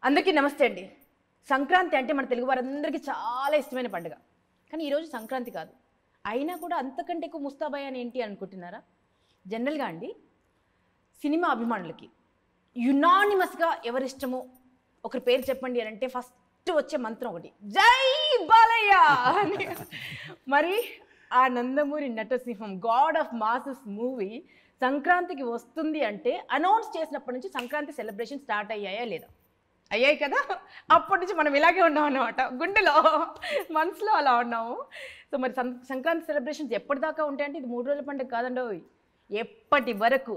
అందరికీ నమస్తే అండి. సంక్రాంతి అంటే మన తెలుగు వారందరికీ చాలా ఇష్టమైన పండుగ. కానీ ఈరోజు సంక్రాంతి కాదు. అయినా కూడా అంతకంటే ఎక్కువ ముస్తాబాయ్ అని ఏంటి అనుకుంటున్నారా? జనరల్గా అండి సినిమా అభిమానులకి యునానిమస్గా ఎవరిష్టమో ఒకరి పేరు చెప్పండి అని అంటే ఫస్ట్ వచ్చే మంత్రం ఒకటి, జై బాలయ్య అని. మరి ఆ నందమూరి నటసింహం గాడ్ ఆఫ్ మాసెస్ మూవీ సంక్రాంతికి వస్తుంది అంటే అనౌన్స్ చేసినప్పటి నుంచి సంక్రాంతి సెలబ్రేషన్ స్టార్ట్ అయ్యాయా లేదా? అయ్యాయి కదా. అప్పటి నుంచి మనం ఇలాగే ఉన్నాం అన్నమాట, గుండెలో మనసులో అలా ఉన్నాము. సో మరి సంక్రాంతి సెలబ్రేషన్స్ ఎప్పటిదాకా ఉంటాయంటే ఇది 3 రోజుల పండుగ కాదండి. ఎప్పటి వరకు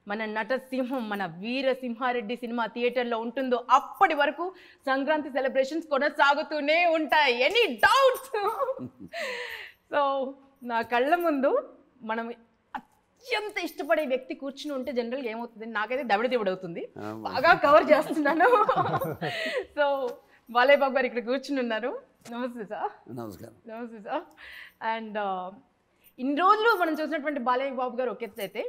మన నటసింహం మన వీరసింహారెడ్డి సినిమా థియేటర్లో ఉంటుందో అప్పటి వరకు సంక్రాంతి సెలబ్రేషన్స్ కొనసాగుతూనే ఉంటాయి. Any doubts? సో నా కళ్ళ ముందు మనం అత్యంత ఇష్టపడే వ్యక్తి కూర్చుని ఉంటే జనరల్గా ఏమవుతుంది, నాకైతే దవిడదివుడు అవుతుంది. బాగా కవర్ చేస్తున్నాను. సో బాలయ్య బాబు గారు ఇక్కడ కూర్చుని ఉన్నారు. నమస్తే సార్. నమస్కారం. నమస్తే సార్. అండ్ ఇన్ని రోజులు మనం చూసినటువంటి బాలయ్య బాబు గారు ఒక ఎత్తు అయితే,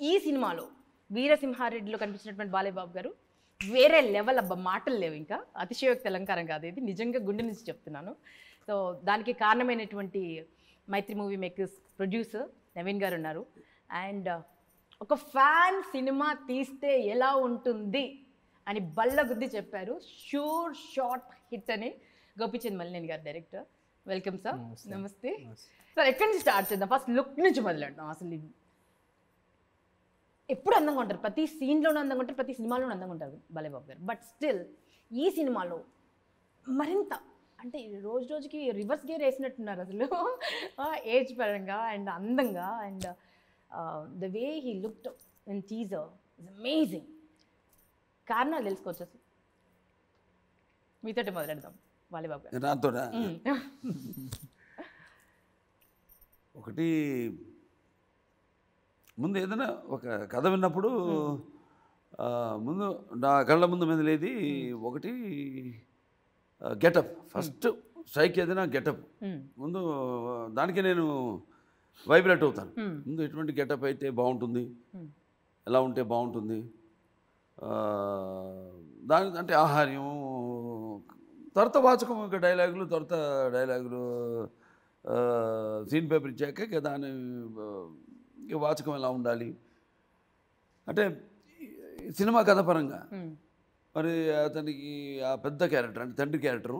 ఈ సినిమాలో వీరసింహారెడ్డిలో కనిపించినటువంటి బాలయ్య బాబు గారు వేరే లెవెల్. అబ్బా మాటలు లేవు, ఇంకా అతిశయోక్తి అలంకారం కాదు, ఇది నిజంగా గుండె నుంచి చెప్తున్నాను. సో దానికి కారణమైనటువంటి మైత్రి మూవీ మేకర్స్ ప్రొడ్యూసర్ నవీన్ గారు ఉన్నారు. అండ్ ఒక ఫ్యాన్ సినిమా తీస్తే ఎలా ఉంటుంది అని బల్ల గుద్ది చెప్పారు. షూర్ షార్ట్ హిట్ అని గోపిచంద్ మల్లినేని గారు డైరెక్టర్. Welcome sir. నమస్తే సార్. ఎక్కడి నుంచి స్టార్ట్ చేద్దాం? ఫస్ట్ లుక్ నుంచి మొదలెడదాం. అసలు ఎప్పుడు అందంగా ఉంటారు, ప్రతి సీన్లోనూ అందంగా ఉంటారు, ప్రతి సినిమాలోనూ అందంగా ఉంటారు బాలయ్య బాబు గారు. బట్ స్టిల్ ఈ సినిమాలో మరింత అంటే రోజు రోజుకి రివర్స్ గేర్ వేసినట్టున్నారు అసలు, ఏజ్ పరంగా అండ్ అందంగా. And the way he looked in teaser is amazing. కారణాలు తెలుసుకోవచ్చు అసలు. మీతోటి మొదలెడదాం బాలయ్య బాబు గారు. నాతో ఒకటి ముందు ఏదైనా ఒక కథ విన్నప్పుడు ముందు నా కళ్ళ ముందు మెదిలేది ఒకటి గెటప్. ఫస్ట్ స్ట్రైక్ ఏదైనా గెటప్. ముందు దానికి నేను వైబ్రేట్ అవుతాను. ముందు ఎటువంటి గెటప్ అయితే బాగుంటుంది, ఎలా ఉంటే బాగుంటుంది, దాని అంటే ఆహార్యం, తర్వాత వాచకం, ఒక డైలాగులు, తర్వాత డైలాగులు సీన్ పేపర్ ఇచ్చాక దాని వాచకం ఎలా ఉండాలి అంటే సినిమా కథ పరంగా. మరి అతనికి ఆ పెద్ద క్యారెక్టర్ అంటే తండ్రి క్యారెక్టరు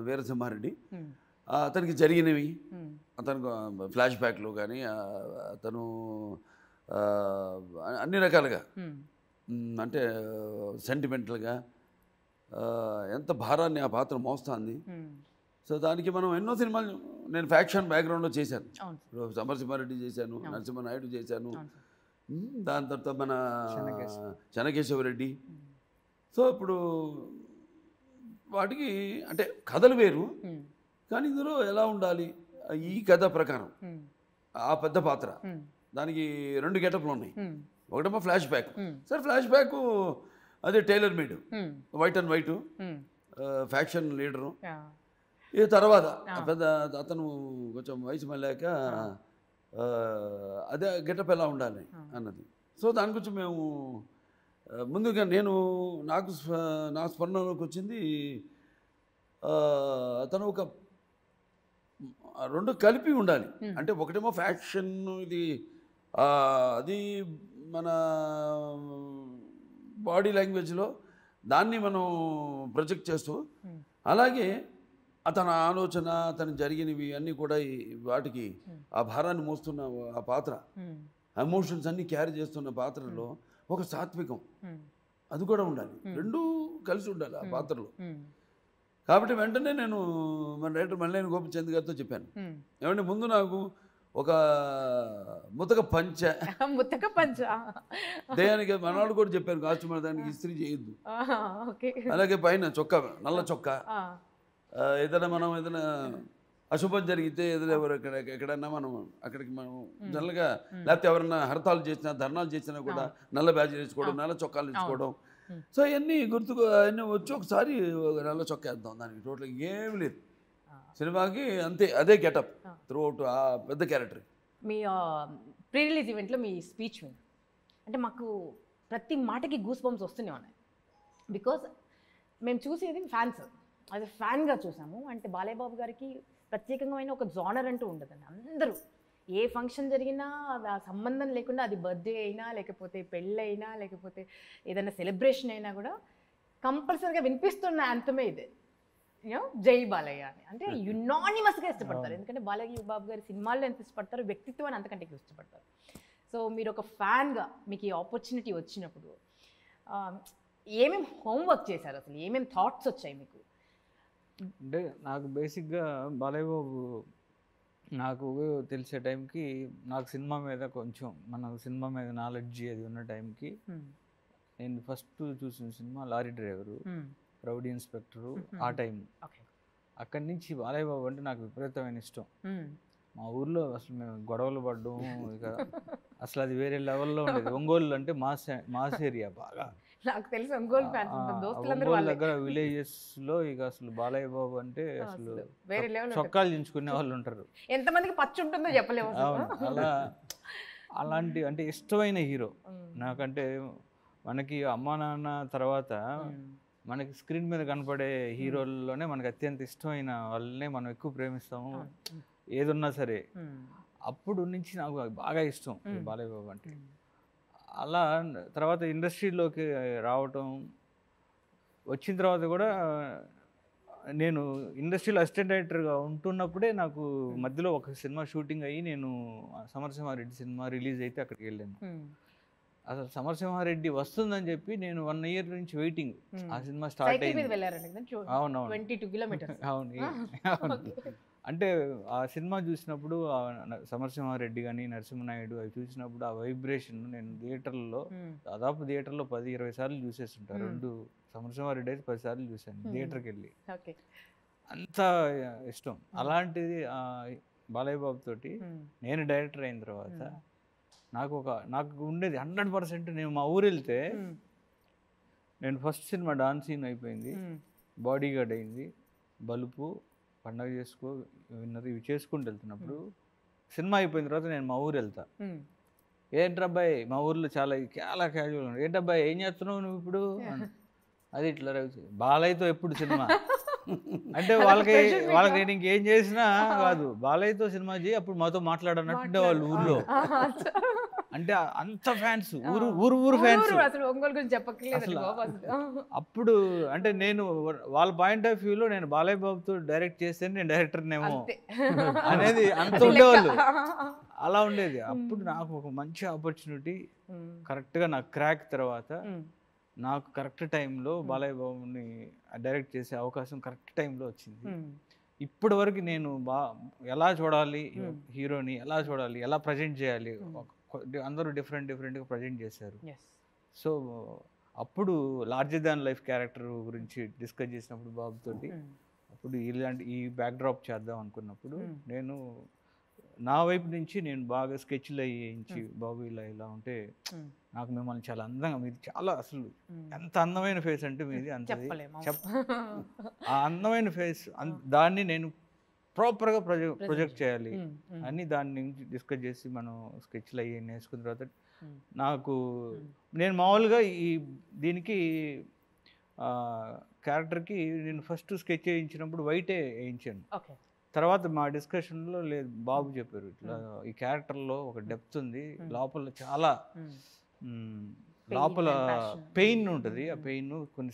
వీరసింహారెడ్డి, అతనికి జరిగినవి, అతనికి ఫ్లాష్ బ్యాక్లు కానీ అతను అన్ని రకాలుగా అంటే సెంటిమెంటల్గా ఎంత భారాన్ని ఆ పాత్ర మోస్తుంది. సో దానికి మనం ఎన్నో సినిమాలు, నేను ఫ్యాక్షన్ బ్యాక్గ్రౌండ్లో చేశాను. సమరసింహారెడ్డి చేశాను, నరసింహనాయుడు చేశాను, దాని తర్వాత మన చెన్నకేశవరెడ్డి. సో ఇప్పుడు వాటికి అంటే కథలు వేరు, కానీ ఇందులో ఎలా ఉండాలి ఈ కథ ప్రకారం ఆ పెద్ద పాత్ర దానికి 2 గెటప్లు ఉన్నాయి. ఒకటేమో flashback. Sir flashback అదే tailor made, white and white, faction leader. ఈ తర్వాత పెద్ద అతను కొంచెం వయసు మళ్ళాక అదే గెటప్ ఎలా ఉండాలి అన్నది. సో దాని గురించి మేము ముందుగా నా స్మరణలోకి వచ్చింది అతను ఒక 2 కలిపి ఉండాలి. అంటే ఒకటేమో ఫ్యాక్షన్, ఇది అది మన బాడీ లాంగ్వేజ్లో దాన్ని మనం ప్రొజెక్ట్ చేస్తూ, అలాగే అతని ఆలోచన, అతను జరిగినవి అన్నీ కూడా వాటికి ఆ భారాన్ని మోస్తున్న ఆ పాత్ర, ఎమోషన్స్ అన్నీ క్యారీ చేస్తున్న పాత్రలో ఒక సాత్వికం అది కూడా ఉండాలి. 2 కలిసి ఉండాలి ఆ పాత్రలో. కాబట్టి వెంటనే నేను మన డైరెక్టర్ మల్లినేని గోపిచంద్ గారితో చెప్పాను, ఏమంటే ముందు నాకు ఒక ముతక పంచ దేయానికి మనవాళ్ళు కూడా చెప్పాను, కాస్ట్యూమ్ దానికి ఇస్త్రీ చేయొద్దు, అలాగే పైన చొక్కా నల్ల చొక్కా, ఏదైనా మనం ఏదైనా అశుభం జరిగితే ఏదైనా ఎక్కడన్నా మనం అక్కడికి మనం జనరల్గా, లేకపోతే ఎవరైనా హర్తాలు చేసినా ధర్నాలు చేసినా కూడా నల్ల బ్యాడ్జ్ వేసుకోవడం, నల్ల చొక్కాలు వేసుకోవడం. సో ఇవన్నీ గుర్తుకు అన్నీ వచ్చి ఒకసారి నల్ల చొక్కా వేద్దాం, దానికి టోటల్ ఏమి లేదు సినిమాకి, అంతే అదే గెటప్ త్రూ అవుట్ ఆ పెద్ద క్యారెక్టర్. మీ ప్రీ రిలీజ్ ఈవెంట్లో మీ స్పీచ్ అంటే మాకు ప్రతి మాటకి గూస్ బంప్స్ వస్తూనే ఉన్నాయి. బికాజ్ మేము చూసేది ఫ్యాన్స్, అది ఫ్యాన్గా చూసాము. అంటే బాలయ్య బాబు గారికి ప్రత్యేకమైన ఒక జోనర్ అంటూ ఉండదండి. అందరూ ఏ ఫంక్షన్ జరిగినా అది ఆ సంబంధం లేకుండా, అది బర్త్డే అయినా లేకపోతే పెళ్ళైనా లేకపోతే ఏదైనా సెలబ్రేషన్ అయినా కూడా కంపల్సరీగా వినిపిస్తున్న యాంథమే ఇదే, జై బాలయ్య అని. అంటే యునానిమస్గా ఇష్టపడతారు. ఎందుకంటే బాలయ్య బాబు గారి సినిమాల్లో ఎంత ఇష్టపడతారు, వ్యక్తిత్వాన్ని అంతకంటే ఎక్కువ ఇష్టపడతారు. సో మీరు ఒక ఫ్యాన్గా మీకు ఈ ఆపర్చునిటీ వచ్చినప్పుడు ఏమేమి హోంవర్క్ చేశారు, అసలు ఏమేమి థాట్స్ వచ్చాయి మీకు? అంటే నాకు బేసిక్గా బాలయ్య బాబు నాకు తెలిసే టైంకి నాకు సినిమా మీద కొంచెం సినిమా మీద నాలెడ్జ్ అది ఉన్న టైంకి నేను ఫస్ట్ చూసిన cinema lorry driver, rowdy inspector. ఆ టైం అక్కడి నుంచి బాలయ్య బాబు అంటే నాకు విపరీతమైన ఇష్టం. మా ఊర్లో అసలు మేము గొడవలు పడ్డం, ఇక అసలు అది వేరే లెవెల్లో ఉండేది. ఒంగోలు అంటే మాస్ ఏరియా బాగా. నాకు తెలిసి ఒంగోలు దగ్గర విలేజెస్లో ఇక అసలు బాలయ్య బాబు అంటే అసలు చొక్కాలు దించుకునే వాళ్ళు ఉంటారు. ఎంతమందికి పచ్చి ఉంటుందో చెప్పలేము. అలా అలాంటి అంటే ఇష్టమైన హీరో నాకంటే. మనకి అమ్మా నాన్న తర్వాత మనకి స్క్రీన్ మీద కనపడే హీరోల్లోనే మనకి అత్యంత ఇష్టమైన వాళ్ళనే మనం ఎక్కువ ప్రేమిస్తాము ఏదున్నా సరే. అప్పుడు నుంచి నాకు బాగా ఇష్టం బాలయ్య బాబు అంటే. అలా తర్వాత ఇండస్ట్రీలోకి రావటం, వచ్చిన తర్వాత కూడా నేను ఇండస్ట్రీలో అసిస్టెంట్ డైరెక్టర్గా ఉంటున్నప్పుడే నాకు మధ్యలో ఒక సినిమా షూటింగ్ అయ్యి నేను సమరసింహారెడ్డి సినిమా రిలీజ్ అయితే అక్కడికి వెళ్ళాను. అసలు సమరసింహారెడ్డి వస్తుందని చెప్పి నేను 1 year నుంచి వెయిటింగ్. ఆ సినిమా స్టార్ట్ అయింది. అవును. అంటే ఆ సినిమా చూసినప్పుడు సమరసింహారెడ్డి కానీ నరసింహనాయుడు అవి చూసినప్పుడు ఆ వైబ్రేషన్ నేను థియేటర్లో దాదాపు 10-20 సార్లు చూసేస్తుంటాను. 2 సమరసింహారెడ్డి అయితే 10 సార్లు చూశాను థియేటర్కి వెళ్ళి. అంత ఇష్టం. అలాంటిది బాలయ్య బాబు తోటి నేను డైరెక్టర్ అయిన తర్వాత నాకు ఉండేది 100%. నేను మా ఊరు వెళ్తే నేను ఫస్ట్ సినిమా డాన్స్ సీన్ అయిపోయింది, బాడీ గార్డ్ అయింది, బలుపు, పండగ చేసుకో, విన్నర్ ఇవి చేసుకుంటూ వెళ్తున్నప్పుడు సినిమా అయిపోయిన తర్వాత నేను మా ఊరు వెళ్తా. ఏంట్రబ్బాయి మా ఊర్లో చాలా క్యాజువల్, ఏంటబ్బాయి ఏం చేస్తున్నావు నువ్వు ఇప్పుడు? అది ఇట్లా బాలయ్యతో ఎప్పుడు సినిమా అంటే వాళ్ళకి నేను ఇంకేం చేసినా కాదు, బాలయ్యతో సినిమా చేయి అప్పుడు మాతో మాట్లాడన్నట్టు వాళ్ళు ఊర్లో. అంటే అంత ఫ్యాన్స్, ఊరు ఫ్యాన్స్ అసలు. అప్పుడు అంటే నేను వాళ్ళ పాయింట్ ఆఫ్ వ్యూలో నేను బాలయ్య బాబుతో డైరెక్ట్ చేస్తే నేను డైరెక్టర్నేమో అనేది అంత ఉండేవాళ్ళు. అలా ఉండేది. అప్పుడు నాకు ఒక మంచి ఆపర్చునిటీ కరెక్ట్గా నాకు క్రాక్ తర్వాత నాకు కరెక్ట్ టైంలో బాలయ్య బాబుని డైరెక్ట్ చేసే అవకాశం కరెక్ట్ టైంలో వచ్చింది. ఇప్పటి వరకు నేను ఎలా చూడాలి హీరోని, ఎలా చూడాలి, ఎలా ప్రజెంట్ చేయాలి, అందరూ డిఫరెంట్గా ప్రజెంట్ చేశారు. సో అప్పుడు లార్జర్ దాన్ లైఫ్ క్యారెక్టర్ గురించి డిస్కస్ చేసినప్పుడు బాబుతోటి అప్పుడు ఈ బ్యాక్డ్రాప్ చేద్దాం అనుకున్నప్పుడు నేను నా వైపు నుంచి నేను బాగా స్కెచ్లు వేయించి బాబు ఇలా ఉంటే నాకు మిమ్మల్ని చాలా అందంగా, మీది చాలా అసలు ఎంత అందమైన ఫేస్ అంటే మీది అంత ఆ అందమైన ఫేస్ దాన్ని నేను ప్రాపర్గా ప్రొజెక్ట్ చేయాలి అని దాన్ని డిస్కస్ చేసి మనం స్కెచ్లు అయ్యి నేర్చుకున్న తర్వాత నాకు నేను మామూలుగా దీనికి క్యారెక్టర్కి నేను ఫస్ట్ స్కెచ్ వేయించినప్పుడు వైటే వేయించాను. తర్వాత మా డిస్కషన్లో లేదు బాబు చెప్పారు ఇట్లా ఈ క్యారెక్టర్లో ఒక డెప్త్ ఉంది, లోపల చాలా లోపల పెయిన్ ఉంటుంది, ఆ పెయిన్ కొన్ని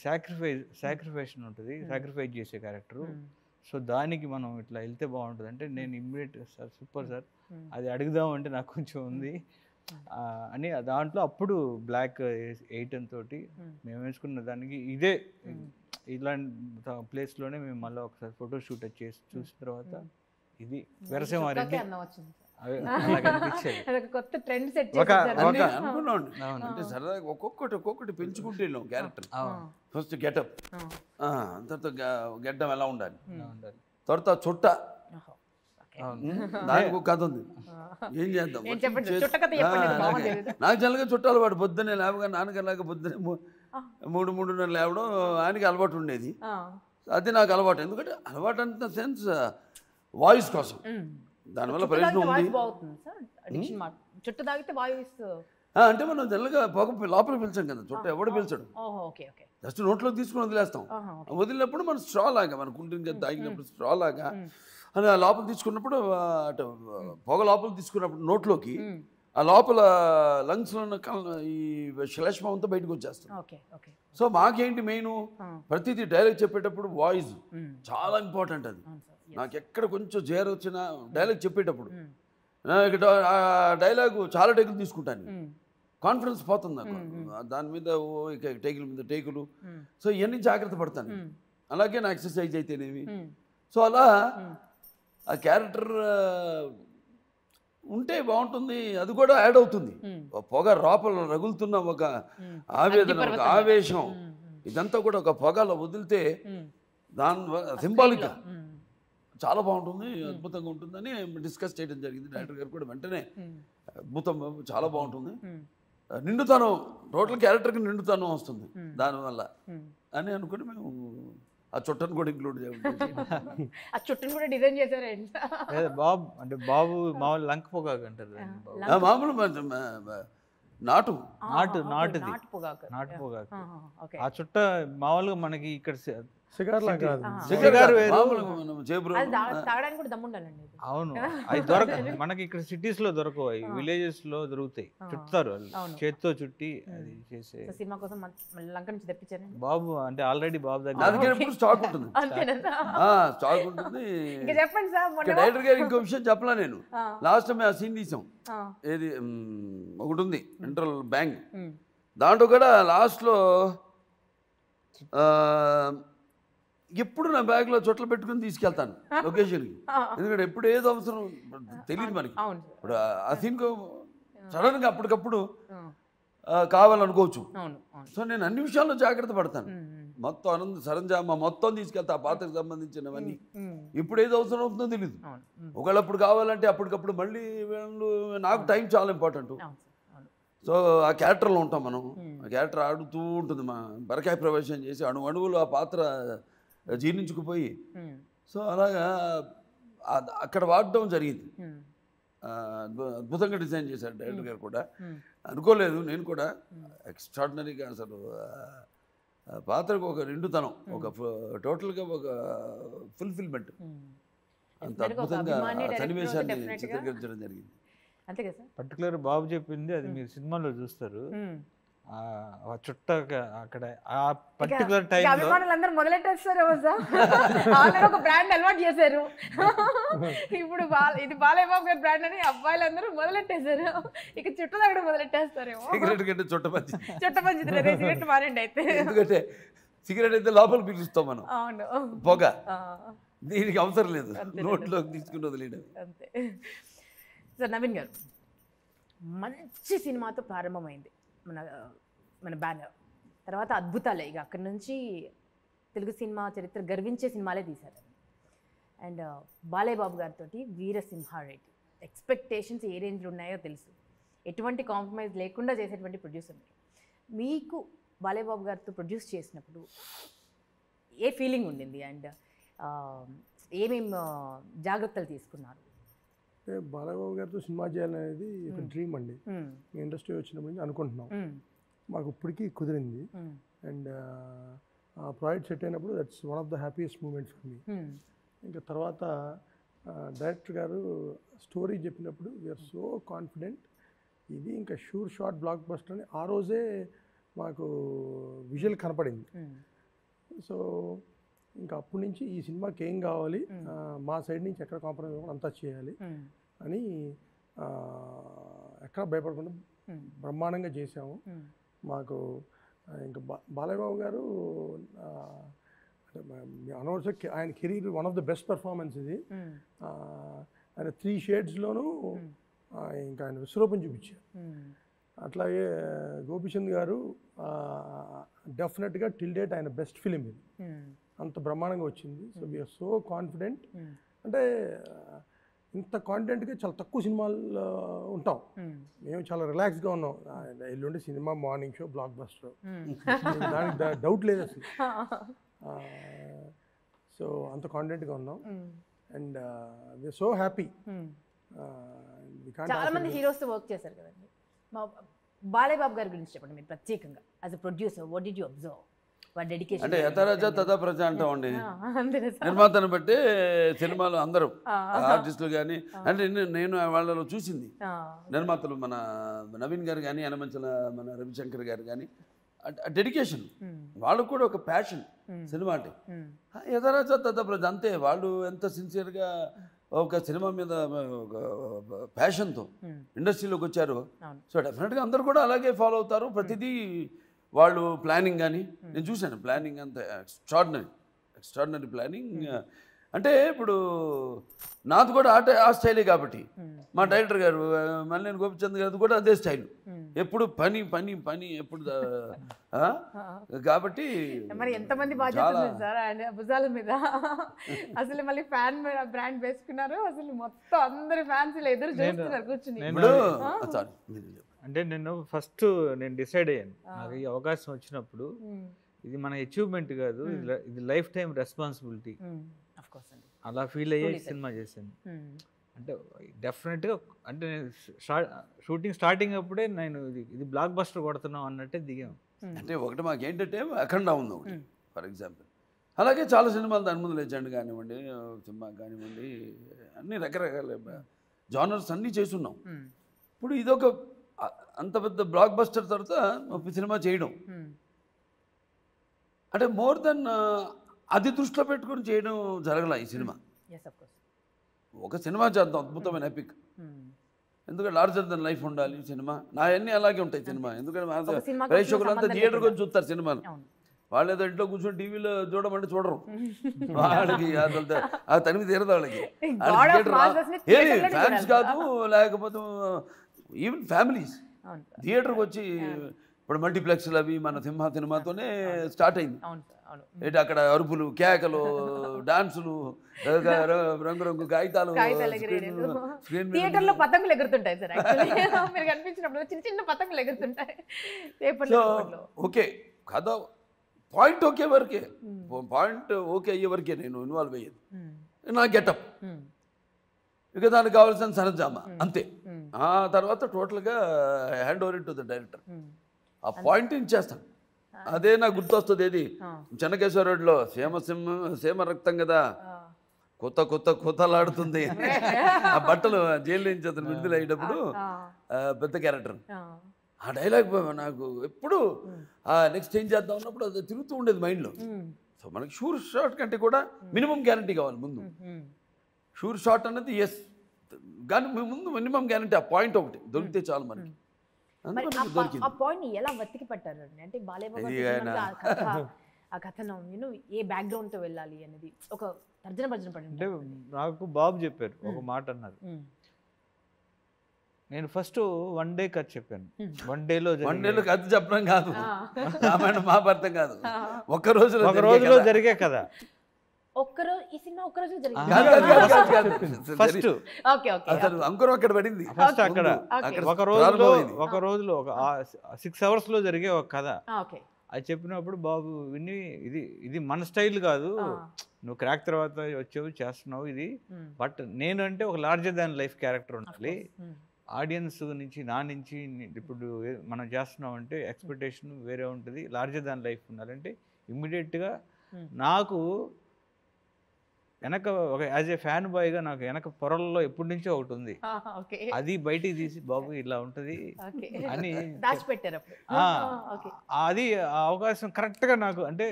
సాక్రిఫైషన్ ఉంటుంది, సాక్రిఫైస్ చేసే క్యారెక్టరు. సో దానికి మనం ఇట్లా వెళ్తే బాగుంటుంది అంటే నేను ఇమ్మీడియట్ సార్ సూపర్ సార్ అది అడుగుదాం అంటే నాకు కొంచెం ఉంది అని దాంట్లో అప్పుడు బ్లాక్ 8 తోటి మేము వేసుకున్న దానికి ఇదే ఇలాంటి ప్లేస్లోనే మేము మళ్ళీ ఒకసారి ఫోటో షూట్ చేసి చూసిన తర్వాత ఇది నరసింహారెడ్డి అంటే సరదాగా ఒక్కొక్కటి పెంచుకుంటూ వెళ్ళాం క్యారెక్టర్. ఫస్ట్ గెటప్, తర్వాత గెడ్డం ఎలా ఉండాలి, తర్వాత చుట్ట, దానికి ఒక కథ ఉంది, ఏం చేద్దాం. నాకు జనరల్గా చుట్టాలు వాడు పొద్దున్నే లేవగా నాన్నగారిలాగా పొద్దున్నే 3-3:30 లేవడం ఆయనకి అలవాటు ఉండేది. అది నాకు అలవాటు. ఎందుకంటే అలవాటు అంత సెన్స్ వాయిస్ కోసం, దానివల్ల ప్రయోజనం ఉంది. అంటే మనం జనరల్గా పొగ లోపల పిలిచాం కదా, చుట్ట ఎవడు పిలిచాడు. జస్ట్ నోట్లోకి తీసుకుని వదిలేస్తాం. వదిలినప్పుడు మనం స్ట్రా లాగా మన కుంటిని తాగినప్పుడు స్ట్రా లాగా అని ఆ లోపల తీసుకున్నప్పుడు అటు పొగ లోపల తీసుకున్నప్పుడు నోట్లోకి ఆ లోపల లంగ్స్లో ఉన్న ఈ శ్లేష్మం అంతా బయటకు వచ్చేస్తుంది. సో మాకేంటి మెయిన్ ప్రతిదీ డైలాగ్ చెప్పేటప్పుడు వాయిస్ చాలా ఇంపార్టెంట్. అది నాకు ఎక్కడ కొంచెం జేర్ వచ్చినా డైలాగ్ చెప్పేటప్పుడు ఇక్కడ డైలాగు చాలా టేకులు తీసుకుంటాను, కాన్ఫిడెన్స్ పోతుంది నాకు దాని మీద. ఇక టేకుల మీద టేకులు, సో ఇవన్నీ జాగ్రత్త పడతాను. అలాగే నా ఎక్సర్సైజ్ అయితేనేవి. సో అలా ఆ క్యారెక్టర్ ఉంటే బాగుంటుంది. అది కూడా యాడ్ అవుతుంది. పొగ లోపల రగులుతున్న ఒక ఆవేదన, ఒక ఆవేశం, ఇదంతా కూడా ఒక పొగలో వదిలితే దాని సింబాలిక్గా చాలా బాగుంటుంది, అద్భుతంగా ఉంటుందని డిస్కస్ చేయడం జరిగింది. డైరెక్టర్ గారు కూడా వెంటనే అద్భుతం, చాలా బాగుంటుంది, నిండుతనం, టోటల్ క్యారెక్టర్కి నిండుతనం వస్తుంది దానివల్ల అని అనుకుని మేము ఆ చుట్టను కూడా ఇంక్లూడ్ చేయాలి. ఆ చుట్టను కూడా డిజైన్ చేశారండి. బాబు అంటే బాబు మామూలు లంక పొగాకు అంటారు, మామూలు నాటు పొగాకు. ఆ చుట్ట మామూలుగా మనకి ఇక్కడ అవును, అవి దొరక మనకి ఇక్కడ సిటీస్ లో దొరకవు, అవి విలేజెస్ లో దొరుకుతాయి. చుట్టారు చేత్తో చుట్టి అది చేసే. సినిమా కోసం లంక నుంచి తెప్పించారు బాబు. అంటే ఆల్రెడీ బాబు దగ్గర స్టాక్ ఉంటుంది. స్టాక్ ఉంటుంది. చెప్పండి సార్. డైరెక్టర్ గారు ఇంకో విషయం చెప్పలా నేను. లాస్ట్ టైం ఆ సీన్ తీసాం, ఏది ఒకటి ఉంది ఇంటర్వల్ బ్యాంక్, దాంట్లో కూడా లాస్ట్లో ఎప్పుడు నా బ్యాగ్లో చోట్ల పెట్టుకుని తీసుకెళ్తాను లొకేషన్కి. ఎందుకంటే ఎప్పుడు ఏదో అవసరం తెలియదు మనకి. ఇప్పుడు ఆ సీన్కు సడన్గా అప్పటికప్పుడు కావాలనుకోవచ్చు. సో నేను అన్ని విషయాల్లో జాగ్రత్త పడతాను. మొత్తం ఆనంద సరంజామా మొత్తం తీసుకెళ్తా, ఆ పాత్రకు సంబంధించినవన్నీ. ఇప్పుడు ఏదో అవసరం అవుతుందో తెలియదు. ఒకవేళ అప్పుడు కావాలంటే అప్పటికప్పుడు మళ్ళీ నాకు టైం చాలా ఇంపార్టెంట్. సో ఆ క్యారెక్టర్లో ఉంటాం మనం. ఆ క్యారెక్టర్ ఆడుతూ ఉంటుంది. మా బరకాయ ప్రవేశం చేసి అణువులు ఆ పాత్ర జీర్ణించుకుపోయి, సో అలాగా అక్కడ వాడడం జరిగింది. అద్భుతంగా డిజైన్ చేశారు డైరెక్టర్ గారు కూడా. అనుకోలేదు నేను కూడా, ఎక్స్ట్రాడినరీగా అసలు పాత్రకు ఒక నిండుతనం, ఒక టోటల్గా ఒక ఫుల్ఫిల్మెంట్, అంత అద్భుతంగా సన్నివేశాన్ని చిత్రీకరించడం జరిగింది. అంతే కదా సార్. పర్టికులర్ బాబు చెప్పింది అది మీరు సినిమాలో చూస్తారు. చుట్ట అక్కడ ఆ పర్టికులర్ టైం అభిమానులందరూ మొదలెట్టేస్తారు ఒక బ్రాండ్ అలవాటు చేశారు. ఇప్పుడు ఇది బాలయ్య బాబు గారి బ్రాండ్ అని అబ్బాయిలందరూ మొదలెట్టేశారు. ఇక చుట్ట దగ్గర మొదలెట్టేస్తారేమో. సిగరెట్ కంటే చుట్టపంచి సిగరెట్ మారండి అయితే. ఎందుకంటే సిగరెట్ అయితే లోపల పీలుస్తాం మనం, పొగ, దీనికి అవసరం లేదు, నోట్లోకి తీసుకుని వదిలేయడం అంతే. సార్ నవీన్ గారు, మంచి సినిమాతో ప్రారంభమైంది మన బ్యానర్. తర్వాత అద్భుతాలే, ఇక అక్కడి నుంచి తెలుగు సినిమా చరిత్ర గర్వించే సినిమాలే తీశారు. అండ్ బాలయ్య బాబు గారితో వీరసింహారెడ్డి, ఎక్స్పెక్టేషన్స్ ఏ రేంజ్లో ఉన్నాయో తెలుసు. ఎటువంటి కాంప్రమైజ్ లేకుండా చేసేటువంటి ప్రొడ్యూసర్ మీకు బాలయ్య బాబు గారితో ప్రొడ్యూస్ చేసినప్పుడు ఏ ఫీలింగ్ ఉండింది? అండ్ ఏమేం జాగ్రత్తలు తీసుకున్నారు? అంటే బాలయ్యబాబు గారితో సినిమా చేయాలనేది ఒక డ్రీమ్ అండి. ఇండస్ట్రీ వచ్చినప్పటి నుంచి అనుకుంటున్నాం, మాకు ఇప్పటికీ కుదిరింది. అండ్ ఆ ప్రాజెక్ట్ సెట్ అయినప్పుడు that's one of the happiest moments for me. ఇంకా తర్వాత డైరెక్టర్ గారు స్టోరీ చెప్పినప్పుడు వీఆర్ సో కాన్ఫిడెంట్, ఇది ఇంకా షూర్ షాట్ బ్లాక్ బస్టర్ అని ఆ రోజే మాకు విజువల్ కనపడింది. సో ఇంకా అప్పటి నుంచి ఈ సినిమాకి ఏం కావాలి, మా సైడ్ నుంచి ఎక్కడ కాంప్రమైజ్ అవ్వకుండా అంతా చేయాలి అని ఎక్కడ భయపడకుండా బ్రహ్మాండంగా చేసాము. మాకు ఇంకా బాలయ్య బాబు గారు అనవసర ఆయన career one of the best performance ఇది. ఆయన 3 షేడ్స్లోనూ ఇంకా ఆయన విశ్వరూపం చూపించారు. అట్లాగే గోపిచంద్ గారు డెఫినెట్గా టిల్ డేట్ ఆయన బెస్ట్ ఫిలిం ఇది, అంత బ్రహ్మాండంగా వచ్చింది. So we're so confident. అంటే ఇంత కాన్ఫిడెంట్గా చాలా తక్కువ సినిమాల్లో ఉంటాం, మేము చాలా రిలాక్స్గా ఉన్నాం. ఎల్లుండి cinema morning show blockbuster, దానికి డౌట్ లేదు అసలు. సో అంత కాన్ఫిడెంట్గా ఉన్నాం. And we're so happy. చాలా మంది హీరోస్తో వర్క్ చేశారు కదండి, బాలయ్య బాబు గారి గురించి చెప్పండి మీరు ప్రత్యేకంగా as a producer. What did you observe? వాడి డెడికేషన్. అంటే యథారాజ తథా ప్రజ అంటామండి. అంతేనా సార్? నిర్మాతను బట్టే సినిమాలు అందరూ ఆర్టిస్టులు కానీ, అంటే నేను వాళ్ళలో చూసింది నిర్మాతలు మన నవీన్ గారు కానీ, యనమంచల మన రవిశంకర్ గారు కానీ, డెడికేషన్, వాళ్ళకు కూడా ఒక ప్యాషన్ సినిమా అంటే. యథారాజ తథా ప్రజ అంతే. వాళ్ళు ఎంత సిన్సియర్గా ఒక సినిమా మీద ఒక ప్యాషన్తో ఇండస్ట్రీలోకి వచ్చారు. సో డెఫినెట్గా అందరూ కూడా అలాగే ఫాలో అవుతారు. ప్రతిదీ వాళ్ళు ప్లానింగ్ కానీ నేను చూశాను, ప్లానింగ్ అంత ఎక్స్ట్రాడినరీ ప్లానింగ్. అంటే ఇప్పుడు నాది కూడా ఆ స్టైలే కాబట్టి మా డైరెక్టర్ గారు మల్లేని గోపిచంద్ గారిది కూడా అదే స్టైల్. ఎప్పుడు పని పని పని ఎప్పుడు కాబట్టి మరి ఎంతమంది బాధ్యత సార్ ఆయన భుజాల మీద. అసలు మళ్ళీ ఫ్యాన్ బ్రాండ్ వేసుకున్నారు, అసలు మొత్తం అందరి ఫ్యాన్స్ ఎదురు చూస్తున్నారు కూర్చుని. అంటే నేను ఫస్ట్ డిసైడ్ అయ్యాను, నాకు ఈ అవకాశం వచ్చినప్పుడు ఇది మన అచీవ్మెంట్ కాదు, ఇది లైఫ్ టైం రెస్పాన్సిబిలిటీ. అలా ఫీల్ అయ్యే సినిమా చేశాను. అంటే డెఫినెట్గా అంటే షూటింగ్ స్టార్టింగ్ అప్పుడే నేను ఇది బ్లాక్ బస్టర్ కొడుతున్నాం అన్నట్టే దిగాం. అంటే ఒకటి మాకేంటంటే అఖండ ఉంది ఒకటి ఫర్ ఎగ్జాంపుల్. అలాగే చాలా సినిమాలు దాని ముందు లేచండి కానివ్వండి, సినిమా కానివ్వండి, అన్ని రకరకాల జానర్స్ అన్నీ చేసున్నాం. ఇప్పుడు ఇదొక అంత పెద్ద బ్లాక్ బస్టర్ తర్వాత సినిమా చేయడం అంటే మోర్ దెన్ అది దృష్టిలో పెట్టుకుని చేయడం జరగల ఈ సినిమా. ఒక సినిమా చేద్దాం, అద్భుతమైన ఎపిక్, ఎందుకంటే లార్జర్ దెన్ లైఫ్ ఉండాలి సినిమా. నా అన్నీ అలాగే ఉంటాయి సినిమా. ఎందుకంటే ప్రేక్షకులంతా థియేటర్కి వచ్చి చూస్తారు సినిమాలు. వాళ్ళు ఏదో ఇంట్లో కూర్చొని టీవీలో చూడమంటే చూడరు. వాళ్ళకి ఆ తనివి తీరదు వాళ్ళకి. ఏది ఫ్యాన్స్ కాదు, లేకపోతే ఈవెన్ ఫ్యామిలీస్ థియేటర్కి వచ్చి ఇప్పుడు మల్టీప్లెక్స్లు అవి మన సినిమాతోనే స్టార్ట్ అయింది. ఏంటి అక్కడ అరుపులు, కేకలు, డాన్సులు, రంగురంగు కాగితాలు, థియేటర్లో పతంగులు ఎగురుతుంటాయి సార్. మీరు కనిపించినప్పుడు చిన్న చిన్న పతంగులు ఎగురుతుంటాయి. ఓకే కథ పాయింట్ ఓకే వరకే, పాయింట్ ఓకే అయ్యే వరకే నేను ఇన్వాల్వ్ అయ్యేది. నా గెటప్ ఇక దానికి కావాల్సిన సరజామా అంతే. ఆ తర్వాత టోటల్గా hand over to the director. ఆ పాయింట్ ఇచ్చేస్తాను. అదే నాకు గుర్తొస్తుంది. ఏది చెన్నకేశ్వరరెడ్డిలో సేమ రక్తం కదా, కొత్త కొత్త కొత్తలాడుతుంది. ఆ బట్టలు జైలు నుంచి అతను విడుదల అయ్యేటప్పుడు పెద్ద క్యారెక్టర్, ఆ డైలాగ్ నాకు ఎప్పుడు నెక్స్ట్ ఏం చేద్దాం ఉన్నప్పుడు అది తిరుగుతూ ఉండేది మైండ్లో. సో మనకి షూర్ షాట్ కంటే కూడా మినిమం గ్యారంటీ కావాలి ముందు. షూర్ షాట్ అన్నది ఎస్, కానీ ముందు మినిమం గ్యారంటీ ఆ పాయింట్ ఒకటి దొరికితే చాలు మనకి. ఆ పాయింట్ ఎలా వెతికి పట్టారు అంటే బాలయ్య ఆ కథనం ఏ బ్యాక్గ్రౌండ్తో వెళ్ళాలి అనేది ఒక తర్జన భర్జన పడి. అంటే నాకు బాబు చెప్పారు ఒక మాట అన్నారు. నేను ఫస్ట్ 1 డే కథ చెప్పాను. 1 డేలో కథ చెప్పడం కాదు, రామాయణం మహాభారతం కాదు, ఒక రోజులో జరిగే కదా. ఈ సినిమా ఒక్క రోజు ఫస్ట్ అంకురం అక్కడ పడింది. ఫస్ట్ అక్కడ ఒక రోజులో ఒక 6 hours లో జరిగే ఒక కథ. అది చెప్పినప్పుడు బాబు విని ఇది మన స్టైల్ కాదు, నువ్వు క్రాక్ తర్వాత వచ్చావు చేస్తున్నావు ఇది, బట్ నేను అంటే ఒక లార్జర్ దాన్ లైఫ్ క్యారెక్టర్ ఉండాలి. ఆడియన్స్ నుంచి నా నుంచి ఇప్పుడు మనం చేస్తున్నాం అంటే ఎక్స్పెక్టేషన్ వేరే ఉంటుంది, లార్జర్ దాన్ లైఫ్ ఉండాలంటే ఇమ్మీడియట్గా నాకు వెనక ఒక యాజ్ ఏ ఫ్యాన్ బాయ్గా నాకు వెనక పొరల్లో ఎప్పటి నుంచో ఒకటి ఉంది, అది బయటికి తీసి బాబు ఇలా ఉంటుంది అని అది ఆ అవకాశం కరెక్ట్గా నాకు. అంటే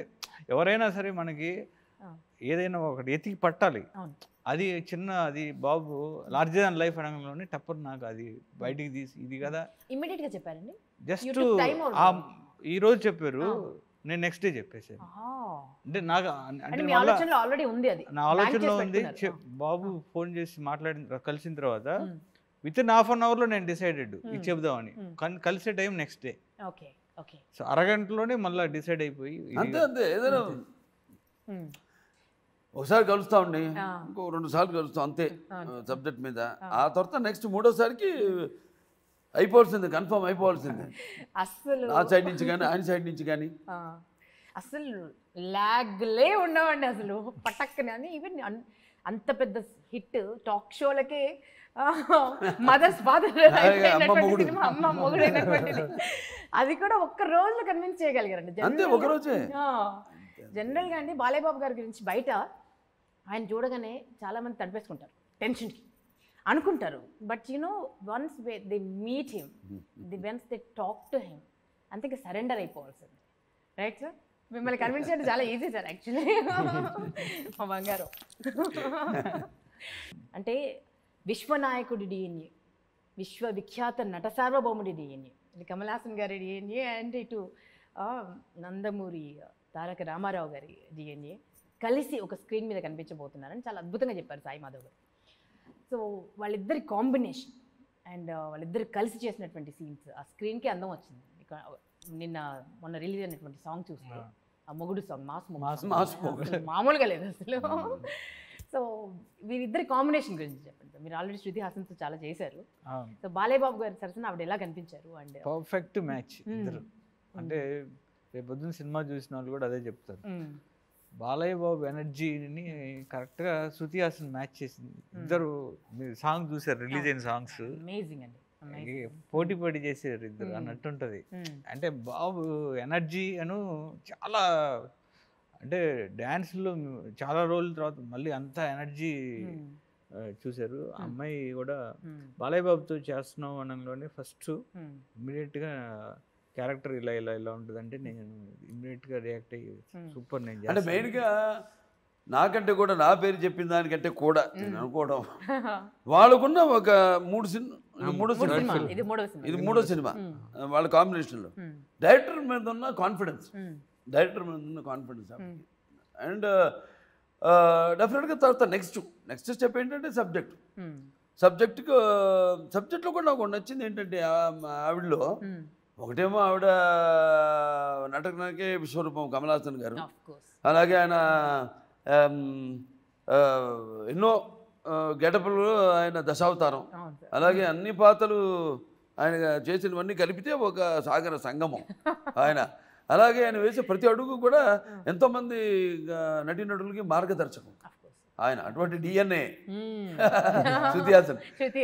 ఎవరైనా సరే మనకి ఏదైనా ఒకటి ఎతికి పట్టాలి, అది అది బాబు లార్జర్ దాన్ లైఫ్ రంగంలోనే టప్పర్ నాకు అది బయటికి తీసి ఇది కదా ఇమ్మీడియట్గా చెప్పారండి. జస్ట్ ఈరోజు చెప్పారు, నేను నెక్స్ట్ డే చెప్పేసాను. అంటే నాకు నా ఆలోచనలో ఉంది. బాబు ఫోన్ చేసి కలిసిన తర్వాత విత్ ఇన్ ½ an hour నేను డిసైడెడ్ ఇది చెబుదామని. కానీ కలిసే టైం నెక్స్ట్ డే. సో అరగంటలోనే మళ్ళీ డిసైడ్ అయిపోయి అంతే ఏదైనా ఒకసారి కలుస్తామండి, ఇంకో 2 సార్లు కలుస్తాం అంతే సబ్జెక్ట్ మీద. ఆ తర్వాత నెక్స్ట్ 3వసారికి అయిపోవాల్సింది, కన్ఫర్మ్ అయిపోవాల్సింది. అసలు నా సైడ్ నుంచి కానీ ఆయన సైడ్ నుంచి కానీ అసలు లాగ్లే ఉండవండి అసలు పటక్కని అని. ఈవెన్ అంత పెద్ద హిట్ టాక్ షోలకే మదర్స్ ఫాదర్ మొగుడు. సినిమా అమ్మ మొగుడు అయినటువంటిది అది కూడా ఒక్క రోజులో కన్విన్స్ చేయగలిగారండి. అంతే, ఒక రోజే. జనరల్గా అండి బాలయ్య బాబు గారి గురించి బయట ఆయన చూడగానే చాలామంది తడిపేసుకుంటారు, టెన్షన్కి అనుకుంటారు. But once they meet him, once they talk to him, అంతే సరెండర్ అయిపోవాల్సింది. Right sir? మిమ్మల్ని కన్విన్స్ చేయడం చాలా ఈజీ సార్ యాక్చువల్లీ. మా బంగారం అంటే విశ్వనాయకుడి డిఎన్ఏ, విశ్వవిఖ్యాత నట సార్వభౌముడి డిఎన్ఏ, ఇది కమల్ హాసన్ గారి డిఎన్ఏ, అండ్ ఇటు నందమూరి తారక రామారావు గారి డిఎన్ఏ కలిసి ఒక స్క్రీన్ మీద కనిపించబోతున్నారని చాలా అద్భుతంగా చెప్పారు సాయి మాధవ్ గారు. సో వాళ్ళిద్దరి కాంబినేషన్ అండ్ వాళ్ళిద్దరు కలిసి చేసినటువంటి సీన్స్, ఆ స్క్రీన్కి అందం వచ్చింది. మొన్న రిలీజ్ అయినటువంటి సాంగ్ చూస్తే ఆ మొగుడు సాంగ్ మాస్ మామూలుగా లేదు అసలు. సో వీరిద్దరి కాంబినేషన్ గురించి చెప్పండి. మీరు ఆల్రెడీ శృతి హాసన్తో చాలా చేశారు. సో బాలయ్య బాబు గారి సరసన ఆవిడ ఎలా కనిపించారు? అండ్ పర్ఫెక్ట్ మ్యాచ్ ఇద్దరు. అంటే రేపొద్దున సినిమా చూసిన వాళ్ళు కూడా అదే చెప్తారు. బాలయ్య బాబు ఎనర్జీని కరెక్ట్గా శృతి హాసన్ మ్యాచ్ చేసింది. ఇద్దరు మీరు సాంగ్ చూసారు, రిలీజ్ అయిన సాంగ్స్ అమేజింగ్ అండి, పోటీ పడి చేసారు ఇద్దరు అన్నట్టుంటది. అంటే బాబు ఎనర్జీ చాలా, అంటే డ్యాన్స్లో చాలా రోజుల తర్వాత మళ్ళీ అంత ఎనర్జీ చూశారు. అమ్మాయి కూడా బాలయ్య బాబుతో చేస్తున్నాం అనగానే ఫస్ట్ ఇమ్మీడియట్గా క్యారెక్టర్ ఇలా ఇలా ఇలా ఉంటుందంటే నేను ఇమ్మీడియట్గా రియాక్ట్ అయ్యి సూపర్. నేను అంటే మెయిన్గా నాకంటే కూడా నా పేరు చెప్పిన దానికంటే కూడా నేను అనుకోవడం వాళ్ళకున్న ఒక ఇది మూడో సినిమా వాళ్ళ కాంబినేషన్లో డైరెక్టర్ మీద ఉన్న కాన్ఫిడెన్స్, అండ్ డెఫినెట్గా తర్వాత నెక్స్ట్ స్టెప్ ఏంటంటే సబ్జెక్ట్లో కూడా నాకు నచ్చింది ఏంటంటే ఆవిడలో ఒకటేమో ఆవిడ నటనకే విశ్వరూపం కమల్ హాసన్ గారు, అలాగే ఆయన ఎన్నో గెటపులు, ఆయన దశావతారం, అలాగే అన్ని పాత్రలు ఆయన చేసినవన్నీ కలిపితే ఒక సాగర సంగమం ఆయన. అలాగే ఆయన వేసే ప్రతి అడుగు కూడా ఎంతోమంది నటీనటులకి మార్గదర్శకం ఆయన. అటువంటి డిఎన్ఏ శృతి హాసన్.